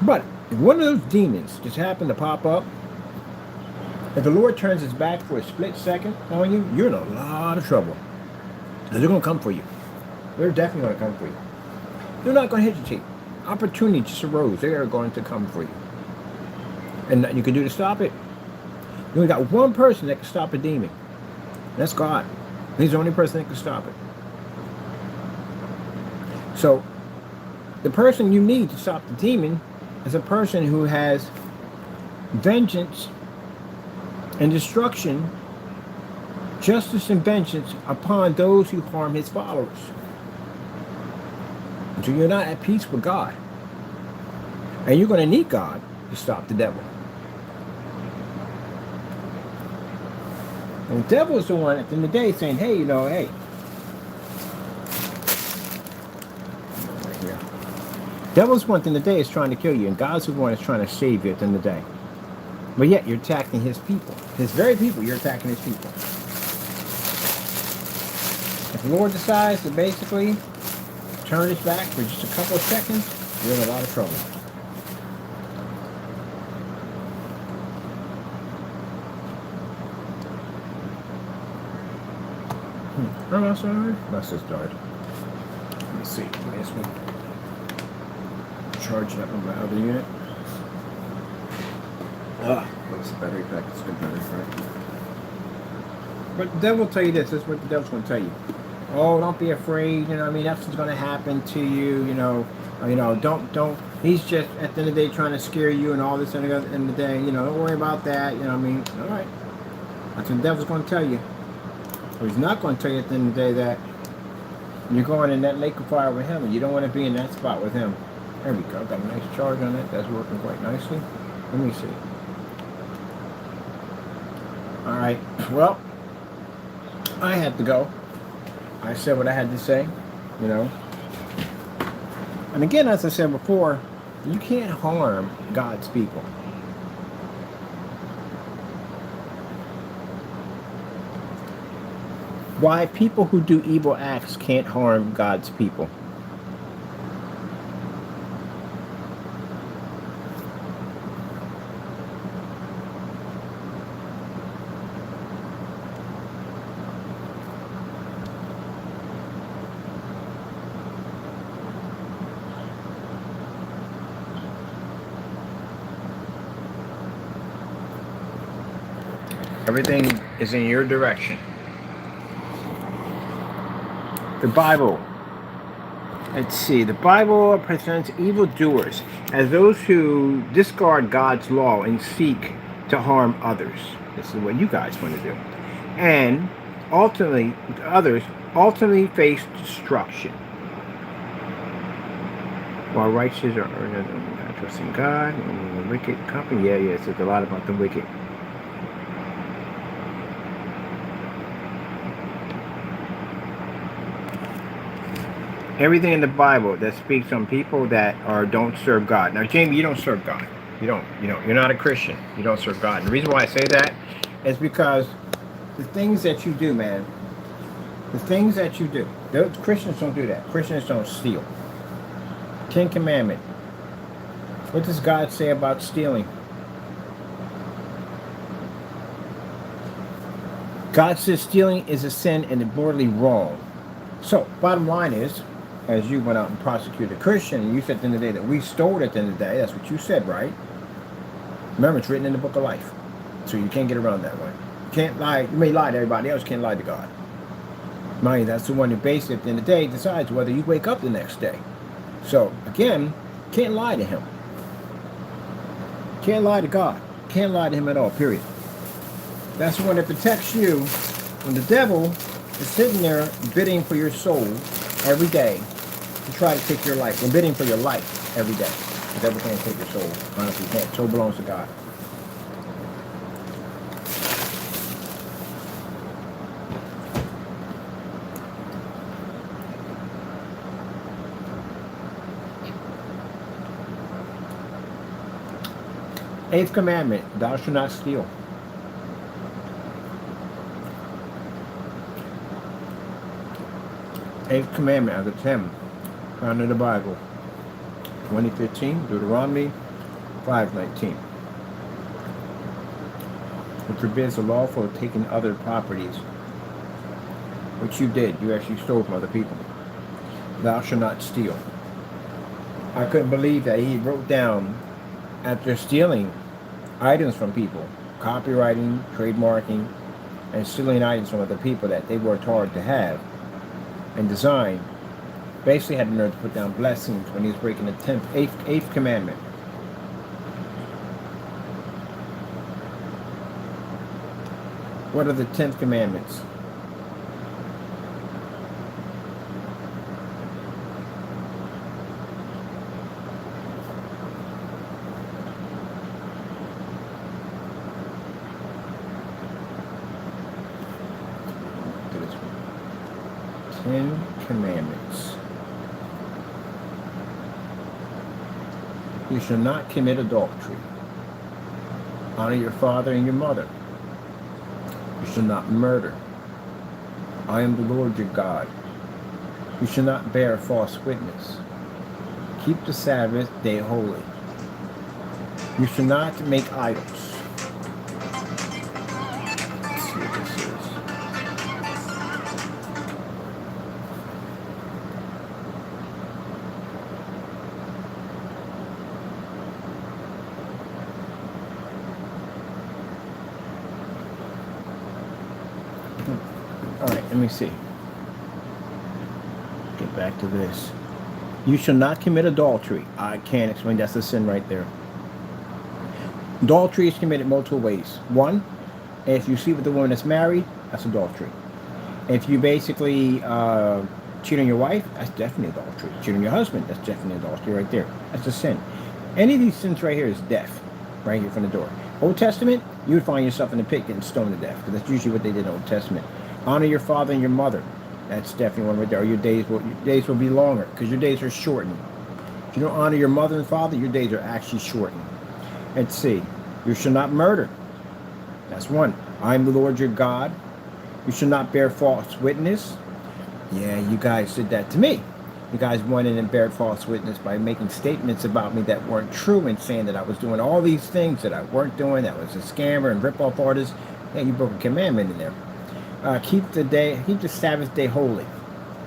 But if one of those demons just happen to pop up, if the Lord turns his back for a split second on you, you're in a lot of trouble. They're going to come for you. They're definitely going to come for you. They're not going to hesitate. Opportunity just arose. They are going to come for you. And nothing you can do to stop it. You only got one person that can stop a demon. That's God. He's the only person that can stop it. So, the person you need to stop the demon is a person who has vengeance and destruction, justice and vengeance upon those who harm his followers. So you're not at peace with God. And you're going to need God to stop the devil. And the devil is the one at the end of the day saying, hey, you know, hey. Right here. Devil's one thing today is trying to kill you, and God's the one that's trying to save you at the end of the day. But yet you're attacking his people. His very people, you're attacking his people. If the Lord decides to basically turn his back for just a couple of seconds, you're in a lot of trouble. Oh, that's alright. That's just died. Let me see. This one. Charge it up on my other unit. What's the battery pack? It's a good battery pack. But the devil will tell you this. This is what the devil's going to tell you. Oh, don't be afraid. You know, I mean, nothing's going to happen to you. You know, don't. He's just at the end of the day trying to scare you and all this and at the end of the day. You know, don't worry about that. You know, what I mean, all right. That's what the devil's going to tell you. Or he's not going to tell you at the end of the day that you're going in that lake of fire with him, and you don't want to be in that spot with him. There we go. Got a nice charge on it. That's working quite nicely. Let me see. All right. Well, I had to go. I said what I had to say, you know. And again, as I said before, you can't harm God's people. Why people who do evil acts can't harm God's people? Everything is in your direction. The Bible. Let's see. The Bible presents evildoers as those who discard God's law and seek to harm others. This is what you guys want to do. And ultimately, others ultimately face destruction. While righteous are Trusting God and the wicked company. Yeah, it says a lot about the wicked. Everything in the Bible that speaks on people that don't serve God. Now, Jamie, you don't serve God. You don't. You're not a Christian. You don't serve God. And the reason why I say that is because the things that you do, man, the things that you do, those Christians don't do that. Christians don't steal. Ten Commandment. What does God say about stealing? God says stealing is a sin and it's morally wrong. So, bottom line is, as you went out and prosecuted a Christian, and you said at the end of the day that we stole at the end of the day, that's what you said, right? Remember, it's written in the book of life. So you can't get around that one. You can't lie. You may lie to everybody else, you can't lie to God. Mind you, that's the one who basically at the end of the day decides whether you wake up the next day. So, again, can't lie to him. Can't lie to God. Can't lie to him at all, period. That's the one that protects you when the devil is sitting there bidding for your soul every day to try to take your life. We're bidding for your life every day. The devil can't take your soul. Honestly, he can't. Soul belongs to God. Eighth commandment, thou shalt not steal. Eighth commandment out of 10, found in the Bible. 2015, Deuteronomy 5:19. It forbids the lawful of taking other properties, which you did. You actually stole from other people. Thou shalt not steal. I couldn't believe that he wrote down, after stealing items from people, copywriting, trademarking, and stealing items from other people that they worked hard to have and design, basically had the nerve to put down blessings when he was breaking the eighth commandment. What are the 10th commandments? Commandments. You shall not commit adultery. Honor your father and your mother. You shall not murder. I am the Lord your God. You shall not bear false witness. Keep the Sabbath day holy. You shall not make idols. Let's see what this is. Alright, let me see. Get back to this. You shall not commit adultery. I can't explain. That's a sin right there. Adultery is committed multiple ways. One, if you sleep with a woman that's married, that's adultery. If you basically cheat on your wife, that's definitely adultery. Cheat on your husband, that's definitely adultery right there. That's a sin. Any of these sins right here is death. Right here from the door. Old Testament, you would find yourself in the pit getting stoned to death, because that's usually what they did in the Old Testament. Honor your father and your mother. That's definitely one right there. Or your days will be longer, because your days are shortened. If you don't honor your mother and father, your days are actually shortened. Let's see. You shall not murder. That's one. I am the Lord your God. You shall not bear false witness. Yeah, you guys did that to me. You guys went in and bared false witness by making statements about me that weren't true and saying that I was doing all these things that I weren't doing, that was a scammer and rip-off artist. Yeah, you broke a commandment in there. Keep the Sabbath day holy.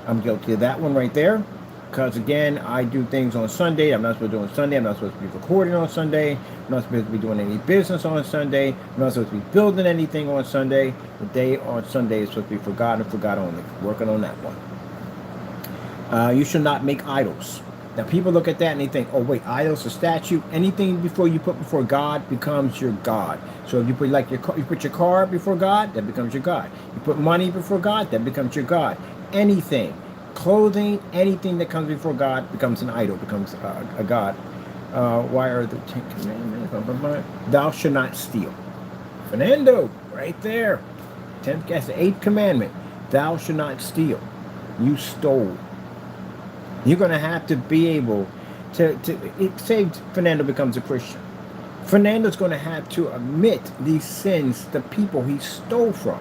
I'm guilty of that one right there. Because again, I do things on Sunday I'm not supposed to do on Sunday. I'm not supposed to be recording on Sunday. I'm not supposed to be doing any business on Sunday. I'm not supposed to be building anything on Sunday. The day on Sunday is supposed to be for God and for God only. Working on that one. You should not make idols. Now people look at that and they think, oh wait, idols, a statue, anything before you put before God becomes your God. So if you put you put your car before God, that becomes your God. You put money before God, that becomes your God. Anything, clothing, anything that comes before God becomes an idol, becomes a God. Why are the Ten Commandments? Blah, blah, blah. Thou shalt not steal. Fernando, right there. That's the 8th commandment. Thou shalt not steal. You stole. You're going to have to be able say Fernando becomes a Christian. Fernando's going to have to admit these sins to people he stole from.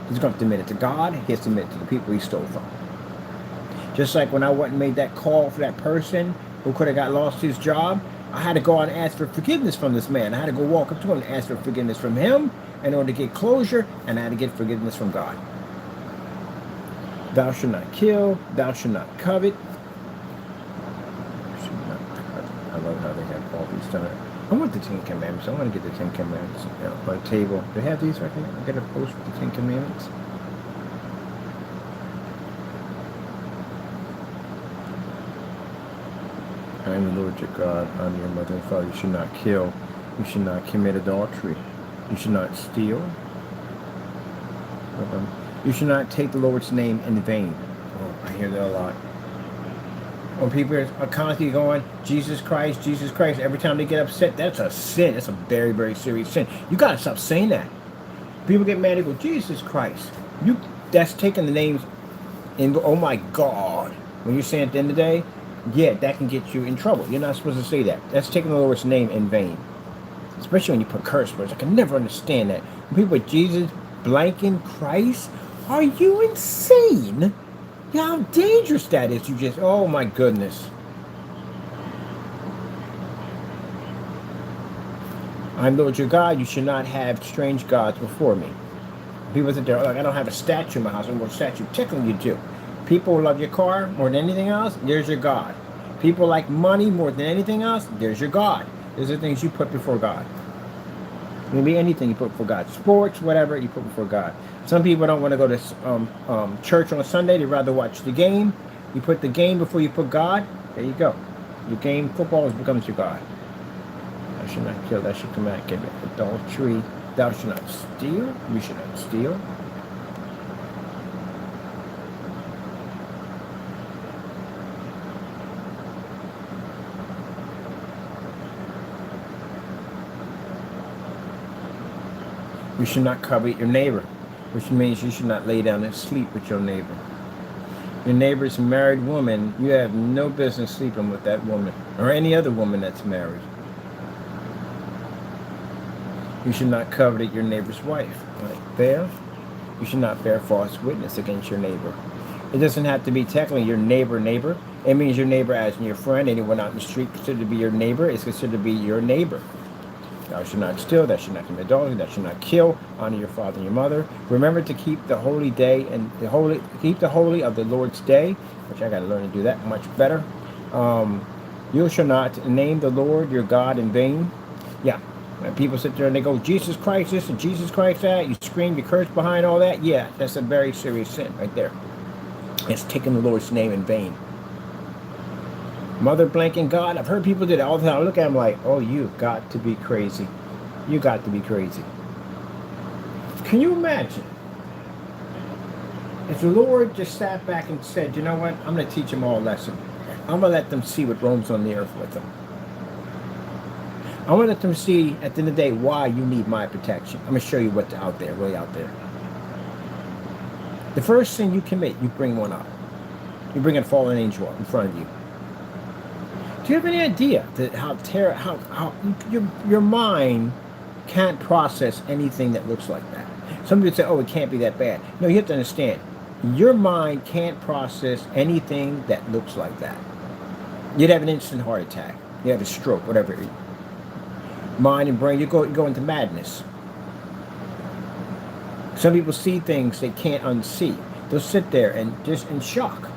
He's going to have to admit it to God. He has to admit it to the people he stole from. Just like when I went and made that call for that person who could have got lost his job, I had to go out and ask for forgiveness from this man. I had to go walk up to him and ask for forgiveness from him in order to get closure, and I had to get forgiveness from God. Thou shalt not kill. Thou shalt not covet. I love how they have all these times. I want the 10 Commandments. I want to get the 10 Commandments on the table. Do they have these right here? I got a post with the 10 Commandments. I am the Lord your God. Honor your mother and father. You should not kill. You should not commit adultery. You should not steal. You should not take the Lord's name in vain. Oh, I hear that a lot. When people are constantly going, Jesus Christ, Jesus Christ, every time they get upset, that's a sin. That's a very, very serious sin. You got to stop saying that. People get mad, they go, Jesus Christ. That's taking the names and oh my God. When you're saying at the end of the day, yeah, that can get you in trouble. You're not supposed to say that. That's taking the Lord's name in vain. Especially when you put curse words. I can never understand that. When people put Jesus, blanking Christ, are you insane? Yeah, how dangerous that is. You just, oh my goodness. I'm Lord your God. You should not have strange gods before me. People sit there, like, I don't have a statue in my house. I'm going to statue. Technically you do. People love your car more than anything else. There's your God. People like money more than anything else. There's your God. Those are things you put before God. Maybe anything you put before God. Sports, whatever, you put before God. Some people don't want to go to church on Sunday. They'd rather watch the game. You put the game before you put God. There you go. Your game, football, becomes your God. Thou shalt not kill. Thou shalt not commit adultery. Thou shalt not steal. You should not steal. You should not covet your neighbor, which means you should not lay down and sleep with your neighbor. Your neighbor's married woman, you have no business sleeping with that woman or any other woman that's married. You should not covet your neighbor's wife. Right there. You should not bear false witness against your neighbor. It doesn't have to be technically your neighbor. It means your neighbor as in your friend. Anyone out in the street considered to be your neighbor is considered to be your neighbor. Thou shalt not steal, thou shalt not commit adultery, thou shalt not kill, honor your father and your mother. Remember to keep the holy day and keep the holy of the Lord's day, which I got to learn to do that much better. You shall not name the Lord your God in vain. Yeah, when people sit there and they go, Jesus Christ this and Jesus Christ that, you scream, you curse behind all that. Yeah, that's a very serious sin right there. It's taking the Lord's name in vain. Mother blanking God. I've heard people do that all the time. I look at them like, oh, you've got to be crazy. You got to be crazy. Can you imagine if the Lord just sat back and said, you know what, I'm going to teach them all a lesson. I'm going to let them see what roams on the earth with them. I'm going to let them see at the end of the day why you need my protection. I'm going to show you what's out there, really out there. The first sin you commit, you bring one up. You bring a fallen angel up in front of you. Do you have any idea that how your mind can't process anything that looks like that? Some people say, oh, it can't be that bad. No, you have to understand. Your mind can't process anything that looks like that. You'd have an instant heart attack. You have a stroke, whatever. Mind and brain, you go into madness. Some people see things they can't unsee. They'll sit there and just in shock.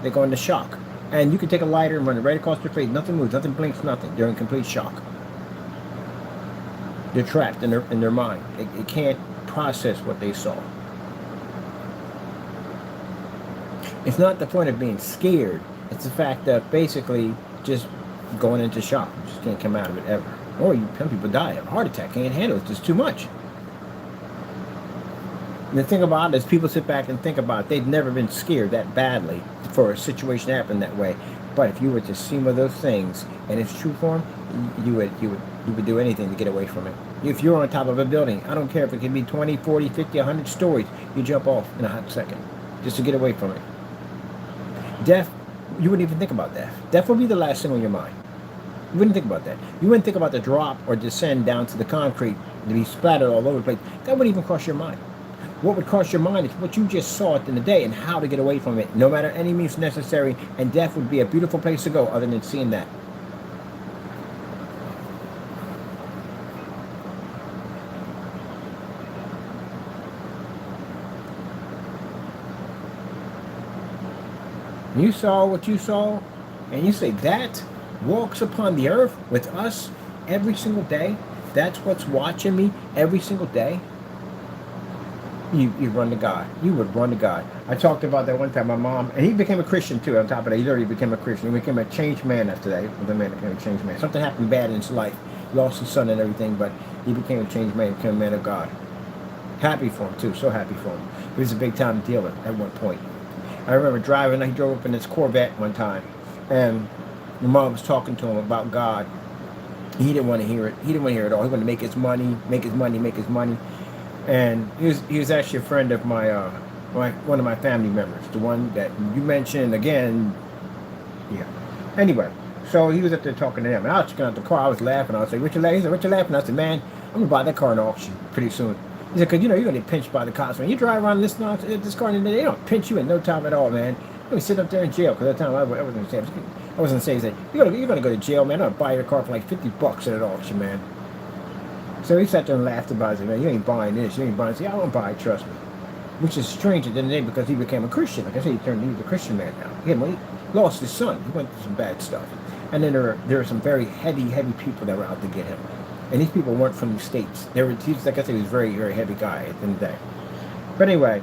They go into shock. And you can take a lighter and run it right across their face. Nothing moves, nothing blinks, nothing. They're in complete shock. They're trapped in their mind. They can't process what they saw. It's not the point of being scared. It's the fact that basically just going into shock. You just can't come out of it ever. Or some people die of a heart attack. Can't handle it. It's just too much. And the thing about it is people sit back and think about it. They've never been scared that badly for a situation to happen that way. But if you were to see one of those things in its true form, you would do anything to get away from it. If you're on top of a building, I don't care if it can be 20, 40, 50, 100 stories, you jump off in a hot second just to get away from it. Death, you wouldn't even think about death. Death would be the last thing on your mind. You wouldn't think about that. You wouldn't think about the drop or descend down to the concrete to be splattered all over the place. That wouldn't even cross your mind. What would cross your mind is what you just saw in the day and how to get away from it, no matter any means necessary, and death would be a beautiful place to go other than seeing that. You saw what you saw, and you say that walks upon the earth with us every single day. That's what's watching me every single day. You run to God. You would run to God. I talked about that one time. My mom, and he became a Christian too. On top of that, he literally became a Christian. He became a changed man after that. The man became a changed man. Something happened bad in his life. He lost his son and everything, but he became a changed man. Became a man of God. Happy for him too. So happy for him. He was a big time dealer at one point. I remember driving. He drove up in his Corvette one time, and my mom was talking to him about God. He didn't want to hear it. He didn't want to hear it all. He wanted to make his money, make his money, make his money. And he was actually a friend of one of my family members, the one that you mentioned again. Yeah. Anyway, so he was up there talking to them, and I was checking out the car. I was laughing. I was like, "What you laughing?" He said, "What you laughing?" I said, "Man, I'm gonna buy that car in auction pretty soon." He said, "Cause you're gonna get pinched by the cops when you drive around this car, and they don't pinch you in no time at all, man. You're gonna sit up there in jail." Because at the time I wasn't saying, he said, "You're gonna go to jail, man. I'm gonna buy your car for like $50 at an auction, man." So he sat there and laughed about it. Man, you ain't buying this. You ain't buying this. Yeah, I won't buy it, trust me. Which is strange at the end of the day because he became a Christian. Like I said, he was a Christian man now. He lost his son. He went through some bad stuff. And then there were some very heavy people that were out to get him. And these people weren't from the States. He was, like I said, he was a very, very heavy guy at the end of the day. But anyway,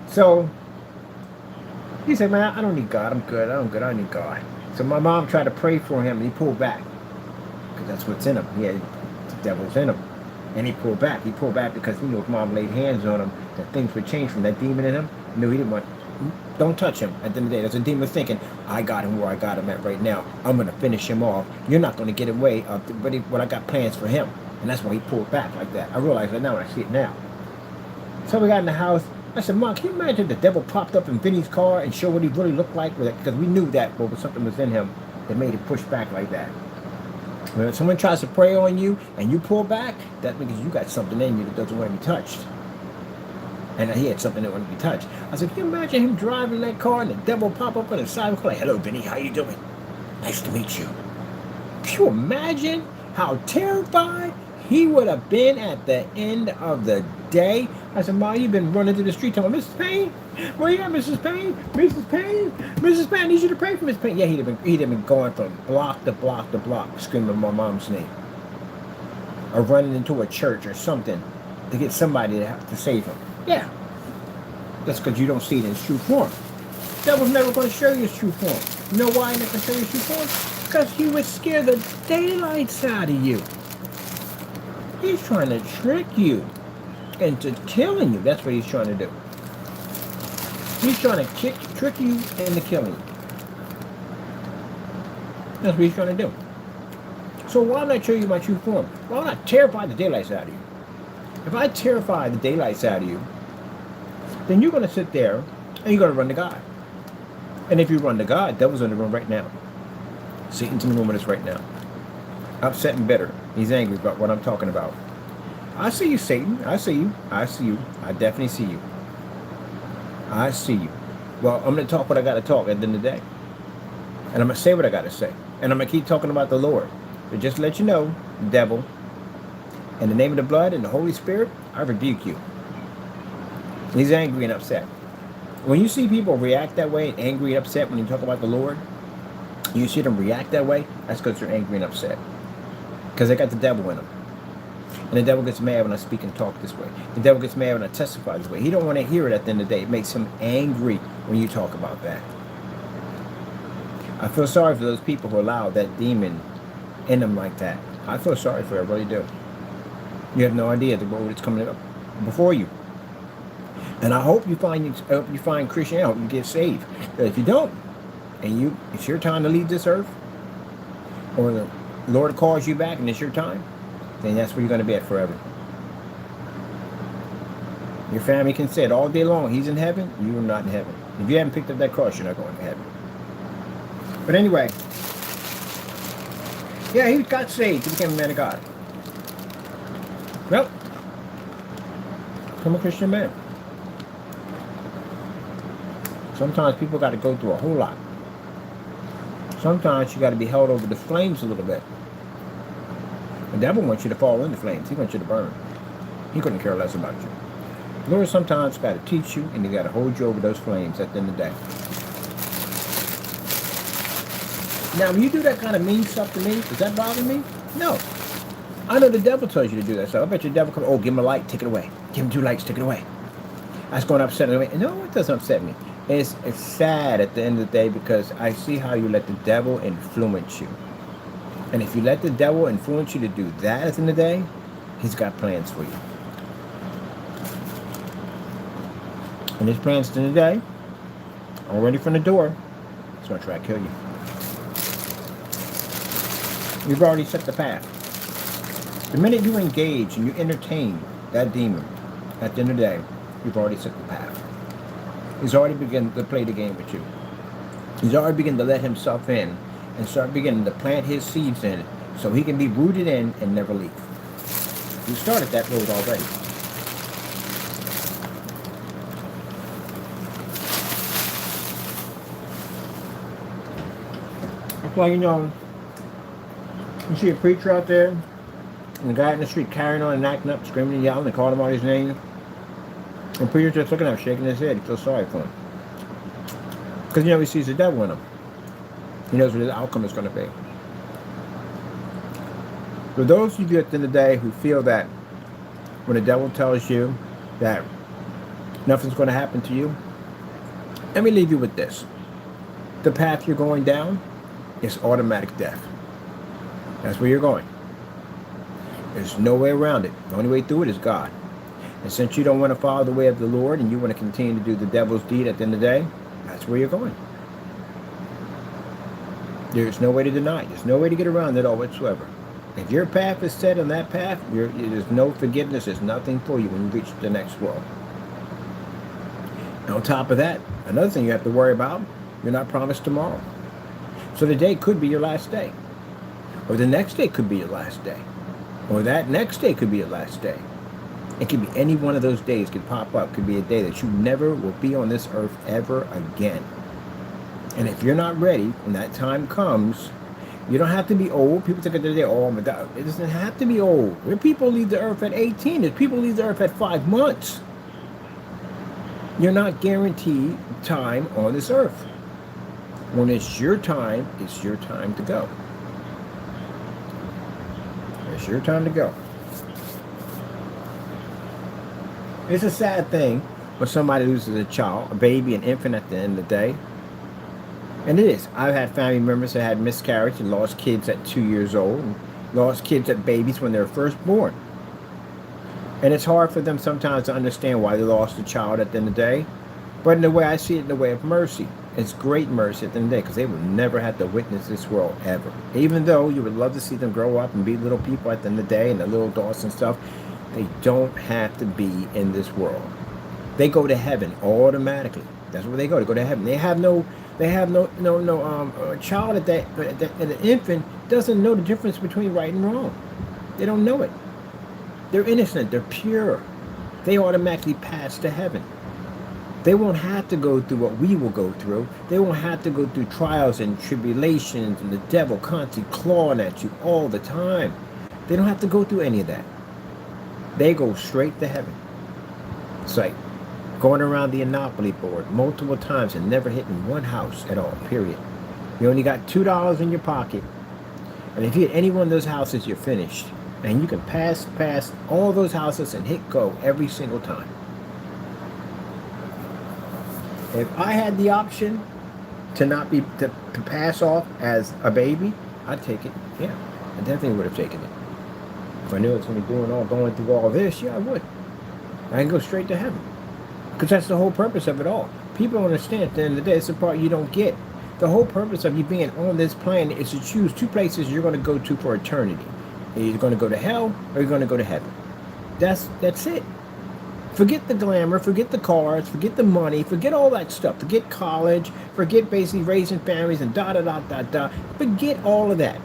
so he said, "Man, I don't need God. I'm good. I don't need God." So my mom tried to pray for him, and he pulled back. Because that's what's in him. He had the devil's in him. And he pulled back. He pulled back because he knew if mom laid hands on him, that things would change from that demon in him. He knew he didn't want, don't touch him. At the end of the day, there's a demon thinking, I got him where I got him at right now. I'm going to finish him off. You're not going to get away of what I got plans for him. And that's why he pulled back like that. I realize that now when I see it now. So we got in the house. I said, "Mom, can you imagine the devil popped up in Vinny's car and show what he really looked like?" Because we knew that something was in him that made it push back like that. When someone tries to prey on you and you pull back, that means you got something in you that doesn't want to be touched. And he had something that wanted to be touched. I said, "Can you imagine him driving that car and the devil pop up on the side of the car like, 'Hello, Vinny, how you doing? Nice to meet you.'" Can you imagine how terrified he would have been at the end of the day? I said, "Ma, you've been running through the street telling Mrs. Payne, where you at, Mrs. Payne? Mrs. Payne? Mrs. Payne, I need you to pray for Mrs. Payne." Yeah, he'd have been going from block to block to block, screaming my mom's name. Or running into a church or something to get somebody to save him. Yeah. That's because you don't see it in its true form. That was never going to show you its true form. You know why I'm not going to show you its true form? Because he would scare the daylights out of you. He's trying to trick you into killing you. That's what he's trying to do. He's trying to trick you into killing you. That's what he's trying to do. So why not show you my true form? Why not terrify the daylights out of you? If I terrify the daylights out of you, then you're going to sit there and you're going to run to God. And if you run to God, devil's in the room right now. Satan's in the room with us right now. Upset and bitter. He's angry about what I'm talking about. I see you, Satan. I see you. I see you. I definitely see you. I see you. Well, I'm going to talk what I got to talk at the end of the day. And I'm going to say what I got to say. And I'm going to keep talking about the Lord. But just to let you know, devil, in the name of the blood and the Holy Spirit, I rebuke you. He's angry and upset. When you see people react that way, angry and upset when you talk about the Lord, you see them react that way, that's because they're angry and upset. Because they got the devil in them. And the devil gets mad when I speak and talk this way. The devil gets mad when I testify this way. He don't want to hear it at the end of the day. It makes him angry when you talk about that. I feel sorry for those people who allow that demon in them like that. I feel sorry for it, I really do. You have no idea the road that's coming up before you. And I hope you find Christianity. I hope you get saved. But if you don't, and it's your time to leave this earth, or the Lord calls you back and it's your time, then that's where you're going to be at forever. Your family can say it all day long. He's in heaven. You are not in heaven. If you haven't picked up that cross, you're not going to heaven. But anyway, yeah, he got saved. He became a man of God. Well, become a Christian man. Sometimes people got to go through a whole lot. Sometimes you got to be held over the flames a little bit. The devil wants you to fall in the flames. He wants you to burn. He couldn't care less about you. The Lord sometimes got to teach you, and he got to hold you over those flames at the end of the day. Now, when you do that kind of mean stuff to me, does that bother me? No. I know the devil tells you to do that stuff. I bet your devil comes, oh, give him a light, take it away. Give him 2 lights, take it away. That's going to upset me. No, it doesn't upset me. It's sad at the end of the day because I see how you let the devil influence you. And if you let the devil influence you to do that at the end of the day, he's got plans for you. And his plans at the end of the day, already from the door, he's going to try to kill you. You've already set the path. The minute you engage and you entertain that demon, at the end of the day, you've already set the path. He's already begun to play the game with you. He's already begun to let himself in and start beginning to plant his seeds in it so he can be rooted in and never leave. You started that road already. That's why, you see a preacher out there, and the guy in the street carrying on and acting up, screaming and yelling, and calling him out his name. And the preacher's just looking at him, shaking his head. He feels sorry for him. Because, he sees the devil in him. He knows what his outcome is going to be. For those of you at the end of the day who feel that when the devil tells you that nothing's going to happen to you, let me leave you with this. The path you're going down is automatic death. That's where you're going. There's no way around it. The only way through it is God. And since you don't want to follow the way of the Lord and you want to continue to do the devil's deed at the end of the day, that's where you're going. There's no way to deny it. There's no way to get around it all whatsoever. If your path is set on that path, there's no forgiveness. There's nothing for you when you reach the next world. And on top of that, another thing you have to worry about, you're not promised tomorrow. So the day could be your last day. Or the next day could be your last day. Or that next day could be your last day. It could be any one of those days could pop up. Could be a day that you never will be on this earth ever again. And if you're not ready, when that time comes, you don't have to be old. People think of the day, oh my God, it doesn't have to be old. There are people leave the earth at 18. There's people leave the earth at 5 months. You're not guaranteed time on this earth. When it's your time to go. It's your time to go. It's a sad thing when somebody loses a child, a baby, an infant at the end of the day. And it is. I've had family members that had miscarriage and lost kids at 2 years old, and lost kids at babies when they were first born. And it's hard for them sometimes to understand why they lost a child at the end of the day. But in the way I see it, in the way of mercy, it's great mercy at the end of the day because they will never have to witness this world ever. Even though you would love to see them grow up and be little people at the end of the day and the little adults and stuff, they don't have to be in this world. They go to heaven automatically. That's where they go. They go to heaven. They have no child at that, an infant doesn't know the difference between right and wrong. They don't know it. They're innocent. They're pure. They automatically pass to heaven. They won't have to go through what we will go through. They won't have to go through trials and tribulations and the devil constantly clawing at you all the time. They don't have to go through any of that. They go straight to heaven. It's like going around the Monopoly board multiple times and never hitting one house at all, period. You only got $2 in your pocket. And if you hit any one of those houses, you're finished. And you can pass all those houses and hit go every single time. If I had the option to pass off as a baby, I'd take it. Yeah, I definitely would have taken it. If I knew I was going to be going through all this, yeah, I would. I can go straight to heaven. Because that's the whole purpose of it all. People don't understand at the end of the day, it's the part you don't get. The whole purpose of you being on this planet is to choose two places you're going to go to for eternity. You're either going to go to hell or you're going to go to heaven. That's it. Forget the glamour, forget the cars, forget the money, forget all that stuff. Forget college, forget basically raising families and da da da da da. Forget all of that.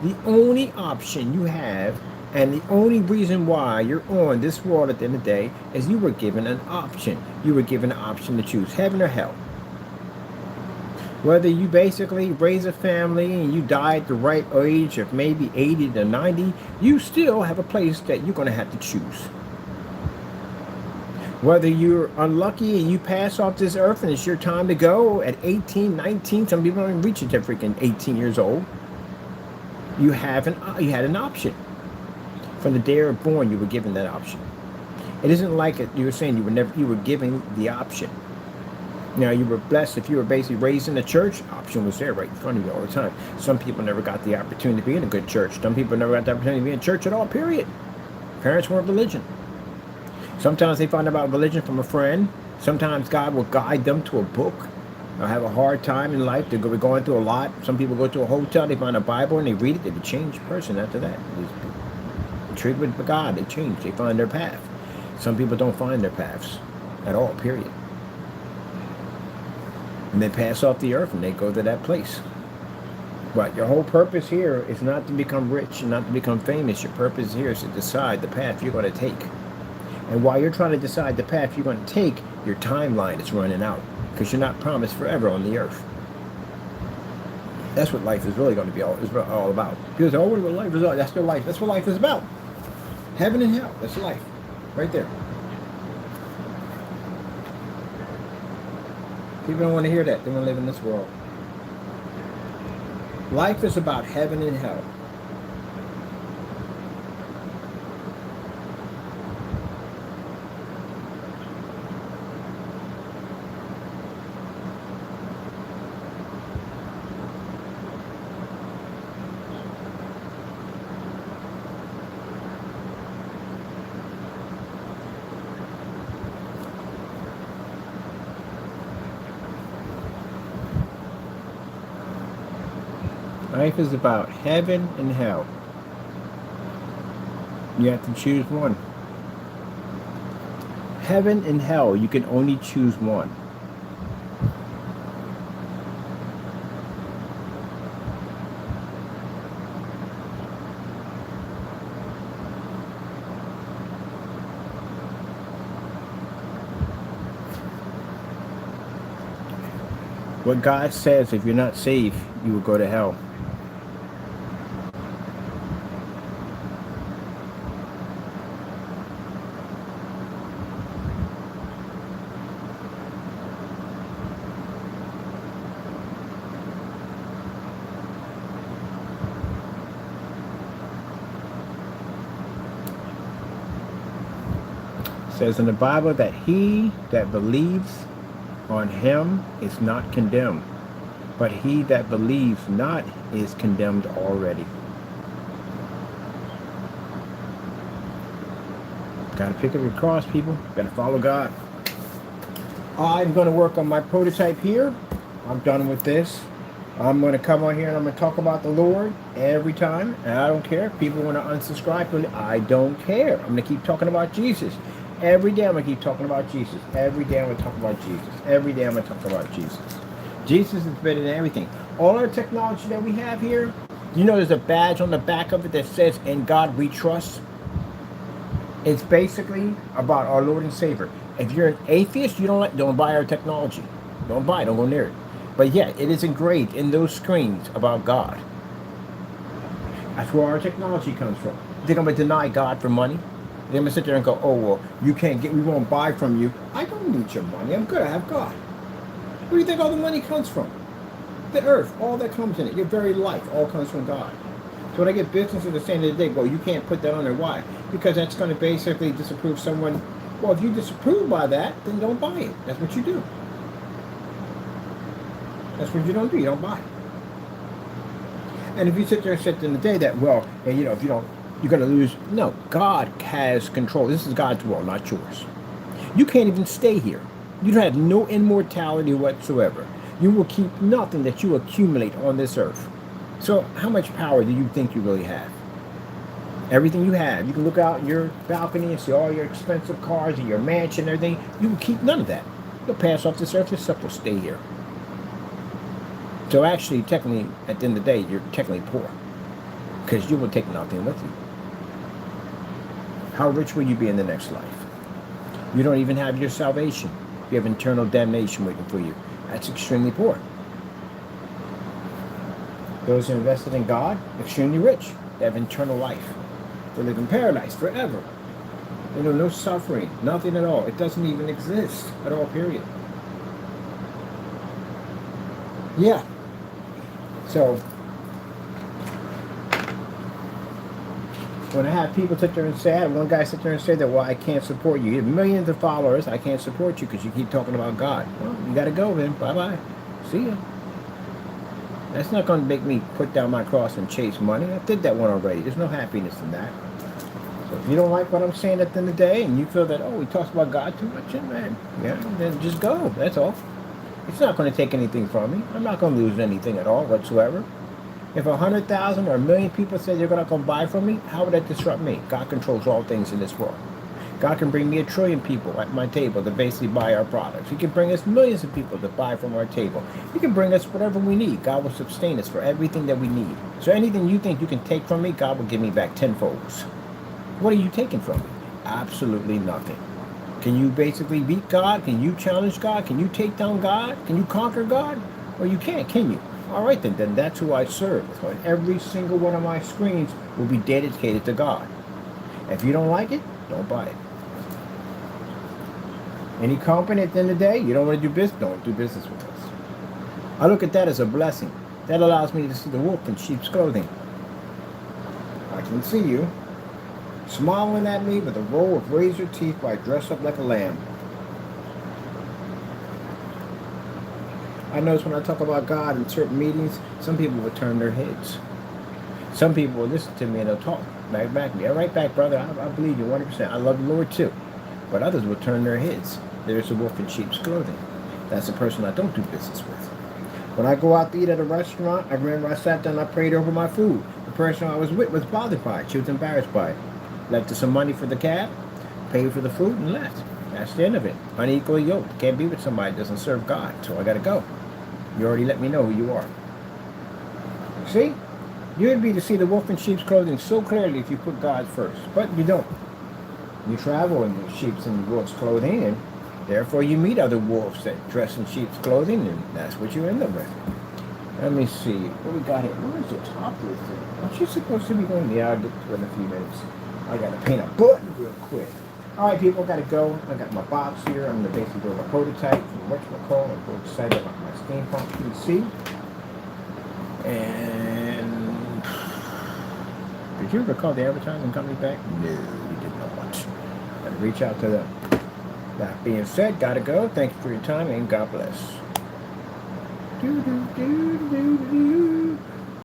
The only option you have and the only reason why you're on this world at the end of the day is you were given an option. You were given an option to choose heaven or hell. Whether you basically raise a family and you die at the right age of maybe 80 to 90, you still have a place that you're going to have to choose. Whether you're unlucky and you pass off this earth and it's your time to go at 18, 19, some people don't even reach it to freaking 18 years old, you had an option. From the day you were born, you were given that option. It isn't like you were saying you were given the option. Now, you were blessed if you were basically raised in the church. Option was there right in front of you all the time. Some people never got the opportunity to be in a good church. Some people never got the opportunity to be in church at all, period. Parents weren't religion. Sometimes they find about religion from a friend. Sometimes God will guide them to a book. They'll have a hard time in life. They're going through a lot. Some people go to a hotel, they find a Bible, and they read it. They're a changed person after that. They're treated with God. They change. They find their path. Some people don't find their paths at all, period. And they pass off the earth and they go to that place. But your whole purpose here is not to become rich and not to become famous. Your purpose here is to decide the path you're going to take. And while you're trying to decide the path you're going to take, your timeline is running out because you're not promised forever on the earth. That's what life is really going to be all about. People say, oh, what life is about? That's their life. That's what life is about. Heaven and hell. That's life. Right there. People don't want to hear that. They want to live in this world. Life is about heaven and hell. Life is about heaven and hell. You have to choose one. Heaven and hell, you can only choose one. What God says, if you're not saved, you will go to hell. It says in the Bible that he that believes on him is not condemned, but he that believes not is condemned already. Got to pick up your cross, people. Got to follow God. I'm going to work on my prototype here. I'm done with this. I'm going to come on here and I'm going to talk about the Lord every time. And I don't care if people want to unsubscribe from it. I don't care. I'm going to keep talking about Jesus. Every day I'm going to keep talking about Jesus. Every day I'm going to talk about Jesus. Every day I'm going to talk about Jesus. Jesus is better than everything. All our technology that we have here, you know there's a badge on the back of it that says, "In God We Trust." It's basically about our Lord and Savior. If you're an atheist, you don't buy our technology. Don't buy it. Don't go near it. But yet, it is engraved in those screens about God. That's where our technology comes from. They're going to deny God for money. They're going to sit there and go, oh, well, we won't buy from you. I don't need your money. I'm good. I have God. Where do you think all the money comes from? The earth, all that comes in it. Your very life, all comes from God. So when I get businesses at the end of the day, well, you can't put that on there. Why? Because that's going to basically disapprove someone. Well, if you disapprove by that, then don't buy it. That's what you do. That's what you don't do. You don't buy it. And if you sit there and sit in the day that, well, and if you don't, you're going to lose. No, God has control. This is God's world, not yours. You can't even stay here. You have no immortality whatsoever. You will keep nothing that you accumulate on this earth. So how much power do you think you really have? Everything you have. You can look out your balcony and see all your expensive cars and your mansion and everything. You will keep none of that. You'll pass off this earth. Your stuff will stay here. So actually, technically, at the end of the day, you're technically poor. Because you will take nothing with you. How rich will you be in the next life? You don't even have your salvation. You have eternal damnation waiting for you. That's extremely poor. Those who invested in God, extremely rich. They have eternal life. They live in paradise forever. You know, no suffering, nothing at all. It doesn't even exist at all, period. Yeah. So, when I have people sit there and say, I had one guy sit there and say that, well, I can't support you. You have millions of followers. I can't support you because you keep talking about God. Well, you got to go then. Bye-bye. See ya. That's not going to make me put down my cross and chase money. I did that one already. There's no happiness in that. So if you don't like what I'm saying at the end of the day and you feel that, oh, he talks about God too much, man, yeah, then just go. That's all. It's not going to take anything from me. I'm not going to lose anything at all whatsoever. If 100,000 or 1,000,000 people say they're not going to buy from me, how would that disrupt me? God controls all things in this world. God can bring me 1 trillion people at my table to basically buy our products. He can bring us millions of people to buy from our table. He can bring us whatever we need. God will sustain us for everything that we need. So anything you think you can take from me, God will give me back tenfold. What are you taking from me? Absolutely nothing. Can you basically beat God? Can you challenge God? Can you take down God? Can you conquer God? Well, you can't, can you? All right, then that's who I serve. So every single one of my screens will be dedicated to God. If you don't like it, don't buy it. Any company at the end of the day, you don't want to do business, don't do business with us. I look at that as a blessing. That allows me to see the wolf in sheep's clothing. I can see you smiling at me with a row of razor teeth while I dress up like a lamb. I notice when I talk about God in certain meetings, some people will turn their heads. Some people will listen to me and they'll talk back me. All right, back, brother. I believe you 100%. I love the Lord too. But others will turn their heads. There's a wolf in sheep's clothing. That's the person I don't do business with. When I go out to eat at a restaurant, I remember I sat down and I prayed over my food. The person I was with was bothered by it. She was embarrassed by it. Left her some money for the cab, paid for the food, and left. That's the end of it. Unequally yoked. Can't be with somebody that doesn't serve God, so I got to go. You already let me know who you are. See? You'd be to see the wolf in sheep's clothing so clearly if you put God first. But you don't. You travel in sheep's and wolf's clothing, and therefore you meet other wolves that dress in sheep's clothing, and that's what you end up with. Let me see. What we got here? Where's the top of this thing? Aren't you supposed to be going? Yeah, I'll get to it in a few minutes. I got to paint a button real quick. All right, people, got to go. I got my box here. I'm going to basically build a prototype from whatchamacallit. I'm so excited about my steampunk PC. And did you ever call the advertising company back? No, you did not. Got to reach out to them. That being said, got to go. Thank you for your time, and God bless. Do, do, do, do, do.